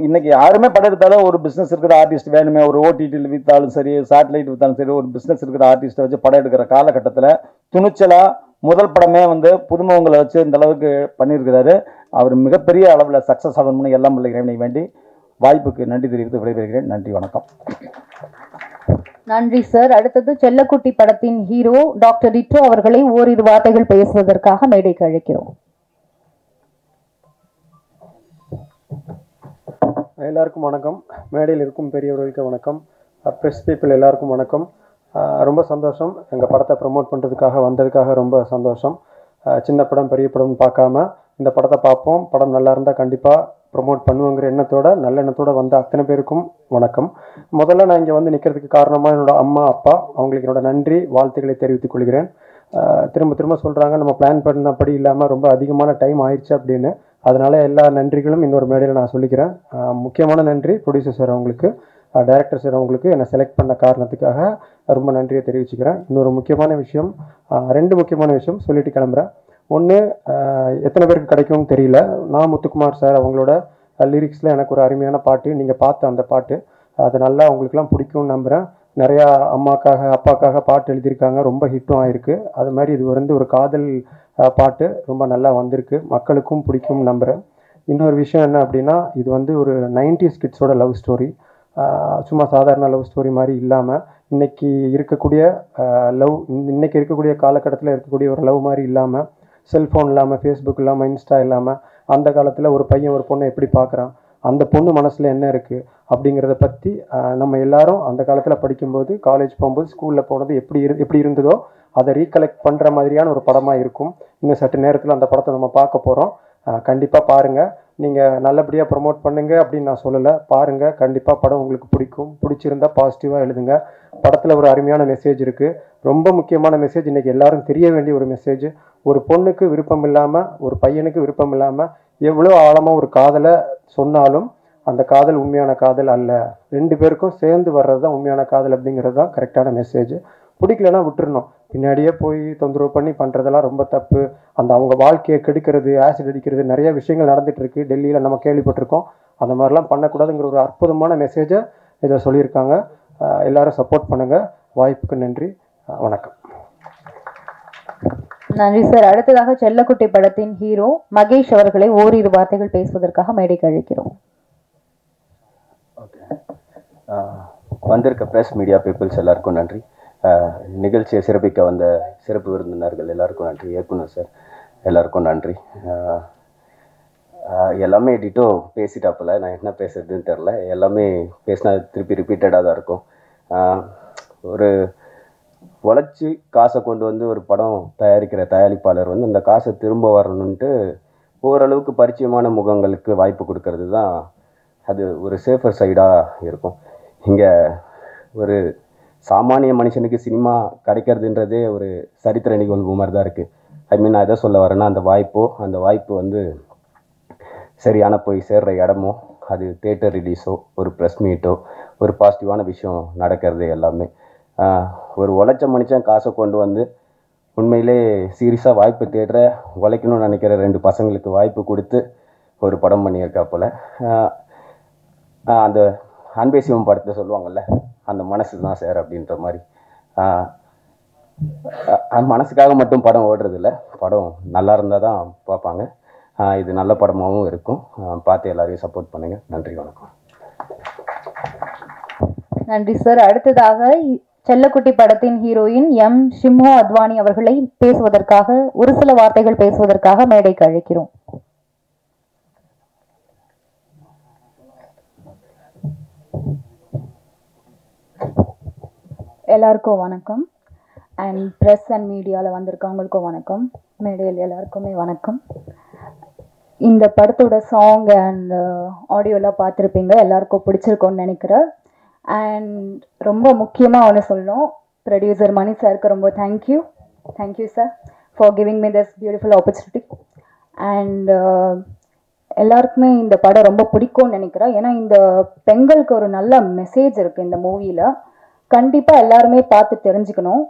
இன்னைக்கு யாருமே படம் எடுத்தாலும் ஒரு பிஸ்னஸ் இருக்கிற ஆர்டிஸ்ட் வேணுமே. ஒரு OTTயில் விற்றாலும் சரி, சேட்டலைட் விற்றாலும் சரி, ஒரு பிஸ்னஸ் இருக்கிற ஆர்டிஸ்ட்டை வச்சு படம் எடுக்கிற காலகட்டத்தில் துணிச்சலாக முதல் படமே வந்து புதுமுகங்களை வச்சு இந்த அளவுக்கு பண்ணியிருக்கிறாரு. அவர் மிகப்பெரிய அளவில் சக்ஸஸ் ஆகணும்னு எல்லாம் உள்ள இறைவனை வேண்டி வாய்ப்புக்கு நன்றி தெரிவித்து விடைபெறுகிறேன். நன்றி, வணக்கம். நன்றி சார். அடுத்தது செல்லக்குட்டி படத்தின் ஹீரோ டாக்டர் ரிட்டோ அவர்களை ஓரிரு வார்த்தைகள் பேசுவதற்காக மேடைக்கு அழைக்கிறோம். எல்லாருக்கும் வணக்கம். மேடையில் இருக்கும் பெரியவர்களுக்கு வணக்கம். ப்ரெஸ் பீப்புள் எல்லாருக்கும் வணக்கம். ரொம்ப சந்தோஷம், எங்கள் படத்தை ப்ரமோட் பண்ணுறதுக்காக வந்ததுக்காக ரொம்ப சந்தோஷம். சின்ன படம் பெரிய படம்னு பார்க்காம இந்த படத்தை பார்ப்போம், படம் நல்லா இருந்தால் கண்டிப்பாக ப்ரமோட் பண்ணுவோங்கிற எண்ணத்தோட நல்ல எண்ணத்தோடு வந்த அத்தனை பேருக்கும் வணக்கம். முதல்ல நான் இங்கே வந்து நிற்கிறதுக்கு காரணமாக என்னோட அம்மா அப்பா, அவங்களுக்கு என்னோட நன்றி வாழ்த்துக்களை தெரிவித்துக் கொள்கிறேன். திரும்ப சொல்கிறாங்க நம்ம பிளான் பண்ணபடி இல்லாமல் ரொம்ப அதிகமான டைம் ஆயிடுச்சு அப்படின்னு. அதனால் எல்லா நன்றிகளும் இன்னொரு மேடையில் நான் சொல்லிக்கிறேன். முக்கியமான நன்றி ப்ரொடியூசர் சார் அவங்களுக்கு, டைரக்டர் சார் அவங்களுக்கு என்னை செலக்ட் பண்ண காரணத்துக்காக ரொம்ப நன்றியை தெரிவிச்சுக்கிறேன். இன்னொரு முக்கியமான விஷயம், 2 முக்கியமான விஷயம் சொல்லிட்டு கிளம்புறேன். ஒன்று, எத்தனை பேருக்கு கிடைக்கும்னு தெரியல, நான் முத்துக்குமார் சார் அவங்களோட லிரிக்ஸில் எனக்கு ஒரு அருமையான பாட்டு, நீங்கள் பார்த்த அந்த பாட்டு அது நல்லா உங்களுக்குலாம் பிடிக்கும்னு நம்புகிறேன். நிறையா அம்மாக்காக அப்பாக்காக பாட்டு எழுதியிருக்காங்க, ரொம்ப ஹிட்டும் ஆயிருக்கு. அது மாதிரி இது வந்து ஒரு காதல் பாட்டு, ரொம்ப நல்லா வந்திருக்கு, மக்களுக்கும் பிடிக்கும்னு நம்புகிறேன். இன்னொரு விஷயம் என்ன அப்படின்னா, இது வந்து ஒரு 90s கிட்ஸோட லவ் ஸ்டோரி. சும்மா சாதாரண லவ் ஸ்டோரி மாதிரி இல்லாமல் இன்றைக்கி இருக்கக்கூடிய இன்றைக்கி இருக்கக்கூடிய காலகட்டத்தில் இருக்கக்கூடிய ஒரு லவ் மாதிரி இல்லாமல், செல்ஃபோன் இல்லாமல், ஃபேஸ்புக் இல்லாமல், இன்ஸ்டா இல்லாமல், அந்த காலத்தில் ஒரு பையன் ஒரு பொண்ணை எப்படி பார்க்குறான், அந்த பொண்ணு மனசில் என்ன இருக்குது அப்படிங்கிறத பற்றி நம்ம எல்லாரும் அந்த காலத்தில் படிக்கும்போது, காலேஜ் போகும்போது, ஸ்கூலில் போனது எப்படி இருந்ததோ அதை ரீகலெக்ட் பண்ணுற மாதிரியான ஒரு படமாக இருக்கும். இன்னும் சற்று நேரத்தில் அந்த படத்தை நம்ம பார்க்க போகிறோம். கண்டிப்பாக பாருங்கள். நீங்கள் நல்லபடியாக ப்ரமோட் பண்ணுங்கள் அப்படின்னு நான் சொல்லலை, பாருங்கள், கண்டிப்பாக படம் உங்களுக்கு பிடிக்கும். பிடிச்சிருந்தா பாசிட்டிவாக எழுதுங்க. படத்தில் ஒரு அருமையான மெசேஜ் இருக்குது, ரொம்ப முக்கியமான மெசேஜ், இன்றைக்கி எல்லாரும் தெரிய வேண்டிய ஒரு மெசேஜ். ஒரு பொண்ணுக்கு விருப்பம் இல்லாமல், ஒரு பையனுக்கு விருப்பம் இல்லாமல் எவ்வளோ ஆழமாக ஒரு காதலை சொன்னாலும் அந்த காதல் உண்மையான காதல் அல்ல. 2 பேருக்கும் சேர்ந்து வர்றது தான் உண்மையான காதல் அப்படிங்கிறது தான் கரெக்டான மெசேஜ். பிடிக்கலன்னா விட்டுறணும், பின்னாடியே போய் தொந்தரவு பண்ணி பண்ணுறதெல்லாம் ரொம்ப தப்பு. அந்த அவங்க வாழ்க்கையை கெடுக்கிறது, ஆசிட் அடிக்கிறது, நிறைய விஷயங்கள் நடந்துகிட்டு இருக்குது டெல்லியில், நம்ம கேள்விப்பட்டிருக்கோம். அந்த மாதிரிலாம் பண்ணக்கூடாதுங்கிற ஒரு அற்புதமான மெசேஜை இதை சொல்லியிருக்காங்க. எல்லாரும் சப்போர்ட் பண்ணுங்கள். வாய்ப்புக்கு நன்றி, வணக்கம். நன்றி சார். அடுத்ததாக செல்லக்குட்டி படத்தின் ஹீரோ மகேஷ் அவர்களை ஓரிரு வார்த்தைகள் பேசுவதற்காக மேடைக்கு அழைக்கிறோம். வந்திருக்க ப்ரெஸ் மீடியா பீப்புள்ஸ் எல்லாருக்கும் நன்றி. நிகழ்ச்சியை சிறப்பிக்க வந்த சிறப்பு விருந்தினர்கள் எல்லாருக்கும் நன்றி. இயக்குனர் சார் எல்லாருக்கும் நன்றி. எல்லாமே டிட்டோ பேசிட்டாப்புல, நான் என்ன பேசுறதுன்னு தெரில. எல்லாமே பேசினா திருப்பி ரிப்பீட்டடாக தான் இருக்கும். ஒரு உழைச்சி காசை கொண்டு வந்து ஒரு படம் தயாரிக்கிற தயாரிப்பாளர் வந்து அந்த காசை திரும்ப வரணுன்ட்டு ஓரளவுக்கு பரிச்சயமான முகங்களுக்கு வாய்ப்பு கொடுக்கறது தான் அது ஒரு சேஃபர் சைடாக இருக்கும். இங்கே ஒரு சாமானிய மனுஷனுக்கு சினிமா கிடைக்கிறதுன்றதே ஒரு சரித்திர நிகழ்வு மாதிரி தான் இருக்குது. நான் எதை சொல்ல வரேன்னா, அந்த வாய்ப்பு வந்து சரியான போய் சேர்ற இடமோ, அது தேட்டர் ரிலீஸோ, ஒரு ப்ரெஸ் மீட்டோ, ஒரு பாசிட்டிவான விஷயம் நடக்கிறது எல்லாமே ஒரு உழைச்ச மனுஷன் காசை கொண்டு வந்து உண்மையிலே சீரியஸாக வாய்ப்பு தேடுற உழைக்கணும்னு நினைக்கிற 2 பசங்களுக்கு வாய்ப்பு கொடுத்து ஒரு படம் பண்ணியிருக்காப்புல. அந்த அன்பே சிவம் படத்தை சொல்லுவாங்கள்ல, அந்த மனசு தான் சார் அப்படின்ற மாதிரி மனசுக்காக மட்டும் படம் ஓடுறதில்ல, படம் நல்லா இருந்தால் தான் பார்ப்பாங்க. இது நல்ல படமாகவும் இருக்கும். பார்த்து எல்லாரையும் சப்போர்ட் பண்ணுங்கள். நன்றி, வணக்கம். நன்றி சார். அடுத்ததாக செல்லக்குட்டி படத்தின் ஹீரோயின் எம் ஷிம்ஹோ அத்வானி அவர்களை பேசுவதற்காக ஒரு சில வார்த்தைகள் பேசுவதற்காக மேடைக்கு அழைக்கிறோம். எல்லாருக்கும் வணக்கம். அண்ட் ப்ரெஸ் அண்ட் மீடியாவில் வந்திருக்கவங்களுக்கும் வணக்கம். மேடையில் எல்லாருக்குமே வணக்கம். இந்த படத்தோட சாங் அண்ட் ஆடியோலாம் பார்த்துருப்பீங்க, எல்லாருக்கும் பிடிச்சிருக்கோன்னு நினைக்கிறேன். அண்ட் ரொம்ப முக்கியமாக ஒன்று சொல்லணும், ப்ரொடியூசர் மணி சாருக்கு ரொம்ப thank you sir for giving me this beautiful opportunity. And எல்லாருக்குமே இந்த படம் ரொம்ப பிடிக்கும்னு நினைக்கிறேன். ஏன்னா இந்த பெண்களுக்கு ஒரு நல்ல மெசேஜ் இருக்குது இந்த மூவியில். கண்டிப்பாக எல்லாருமே பார்த்து தெரிஞ்சுக்கணும்.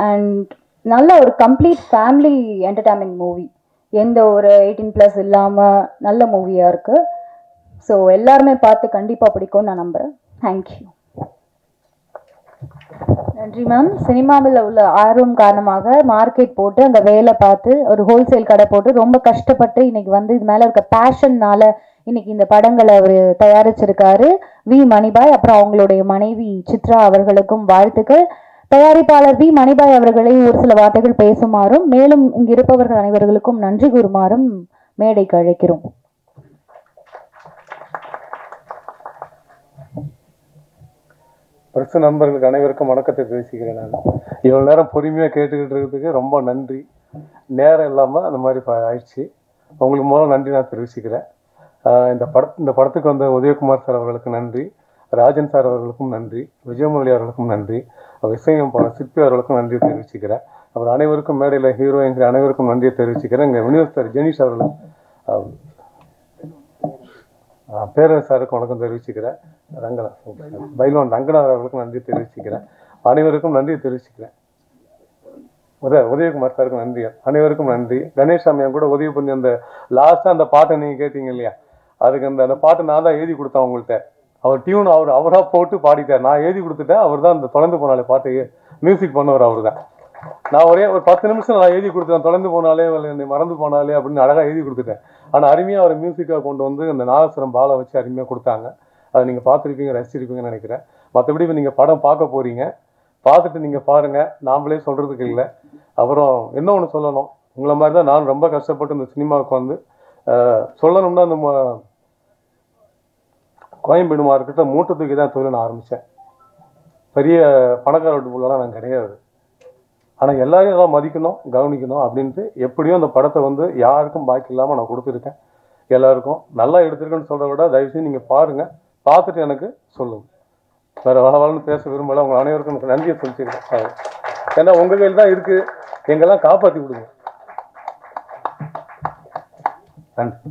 அண்ட் நல்ல ஒரு கம்ப்ளீட் ஃபேமிலி என்டர்டைன்மெண்ட் மூவி, எந்த ஒரு 18+ இல்லாமல் நல்ல மூவியாக இருக்குது. ஸோ எல்லாருமே பார்த்து கண்டிப்பாக பிடிக்கும்னு நான் நம்புகிறேன். தேங்க்யூ. நன்றி மேம். சினிமாவில் உள்ள ஆர்வம் காரணமாக மார்க்கெட் போட்டு அங்கே வேலை பார்த்து ஒரு ஹோல்சேல் கடை போட்டு ரொம்ப கஷ்டப்பட்டு இன்னைக்கு வந்து இது மேலே இருக்க பேஷன்னால இன்னைக்கு இந்த படங்களை அவர் தயாரிச்சிருக்காரு. வி மணிபாய், அப்புறம் அவங்களுடைய மனைவி சித்ரா அவர்களுக்கும் வாழ்த்துக்கள். தயாரிப்பாளர் வி மணிபாய் அவர்களை ஒரு சில வார்த்தைகள் பேசுமாறும், மேலும் இங்கு இருப்பவர்கள் அனைவர்களுக்கும் நன்றி கூறுமாறும் மேடைக்கு அழைக்கிறோம். பிரசு நண்பர்களுக்கு அனைவருக்கும் வணக்கத்தை தெரிவிச்சுக்கிறேன். நான் இவ்வளோ நேரம் பொறுமையாக கேட்டுக்கிட்டு இருக்கிறதுக்கு ரொம்ப நன்றி. நேரம் இல்லாமல் அந்த மாதிரி ஆயிடுச்சு. உங்களுக்கு மூலம் நன்றி நான் தெரிவிச்சுக்கிறேன். இந்த படத்துக்கு வந்த உதயகுமார் சார் அவர்களுக்கு நன்றி, ராஜன் சார் அவர்களுக்கும் நன்றி, விஜயமுரளி அவர்களுக்கும் நன்றி, விசயம் சிற்பி அவர்களுக்கும் நன்றி தெரிவிச்சுக்கிறேன். அப்புறம் அனைவருக்கும் மேடையில் ஹீரோயின் அனைவருக்கும் நன்றியை தெரிவிச்சுக்கிறேன். எங்கள் வினியோகஸ்தர் ஜெனிஷ் அவர்களும் பேரரசு சாருக்கும் வணக்கம் தெரிவிச்சுக்கிறேன். பைல்வான் ரங்கநாதர் அவர்களுக்கும் நன்றி தெரிவிச்சுக்கிறேன். அனைவருக்கும் நன்றி தெரிவிச்சுக்கிறேன். உதயகுமார் சாருக்கும் நன்றி, அனைவருக்கும் நன்றி. கணேசாமியா கூட உதவி பண்ணி அந்த லாஸ்ட்டாக அந்த பாட்டை நீங்கள் கேட்டீங்க இல்லையா, அதுக்கு அந்த பாட்டை நான் தான் எழுதி கொடுத்தேன் அவங்கள்ட்ட. அவர் டியூன் அவராக போட்டு பாடிட்டார், நான் எழுதி கொடுத்துட்டேன். அவர் தான் அந்த தொலைந்து போனாலே பாட்டு மியூசிக் பண்ணவர் அவர் தான். நான் ஒரு 10 நிமிஷம் நான் எழுதி கொடுத்தேன், தொலைந்து போனாலே மறந்து போனாலே அப்படின்னு அழகாக எழுதி கொடுத்துட்டேன். ஆனால் அருமையாக அவர் மியூசிக்காக கொண்டு வந்து அந்த நாகஸ்வரம் பாலை வச்சு அருமையாக கொடுத்தாங்க. அதை நீங்கள் பார்த்துருப்பீங்க, ரசிச்சிருப்பீங்கன்னு நினைக்கிறேன். மற்றபடி இப்போ நீங்கள் படம் பார்க்க போகிறீங்க, பார்த்துட்டு நீங்கள் பாருங்கள், நாமளே சொல்கிறதுக்கு இல்லை. அப்புறம் என்ன ஒன்று சொல்லணும், உங்களை மாதிரி தான் நான் ரொம்ப கஷ்டப்பட்டு இந்த சினிமாவுக்கு வந்து சொல்லணும்னா அந்த கோயம்பேடு மார்க்கெட்டில் மூட்டை தூக்கி தான் தொழில் நான் ஆரம்பித்தேன். பெரிய பணக்கார வீட்டுக்குள்ளலாம் நான் கிடையாது. ஆனால் எல்லாரையும் எல்லாம் மதிக்கணும், கவனிக்கணும் அப்படின்ட்டு எப்படியும் அந்த படத்தை வந்து யாருக்கும் பாக்கி இல்லாமல் நான் கொடுத்துருக்கேன். எல்லாருக்கும் நல்லா எடுத்திருக்கேன்னு சொல்கிறத விட தயவுசெய்து நீங்கள் பாருங்கள், பார்த்துட்டு எனக்கு சொல்லுங்கள். வேறு வளவளன்னு பேச விரும்பலை. உங்கள் அனைவருக்கும் எனக்கு நன்றியை சொல்லிச்சிருக்கேன். ஏன்னா உங்கள் கையில் தான் இருக்குது, எங்கெல்லாம் காப்பாற்றி கொடுங்க. நன்றி.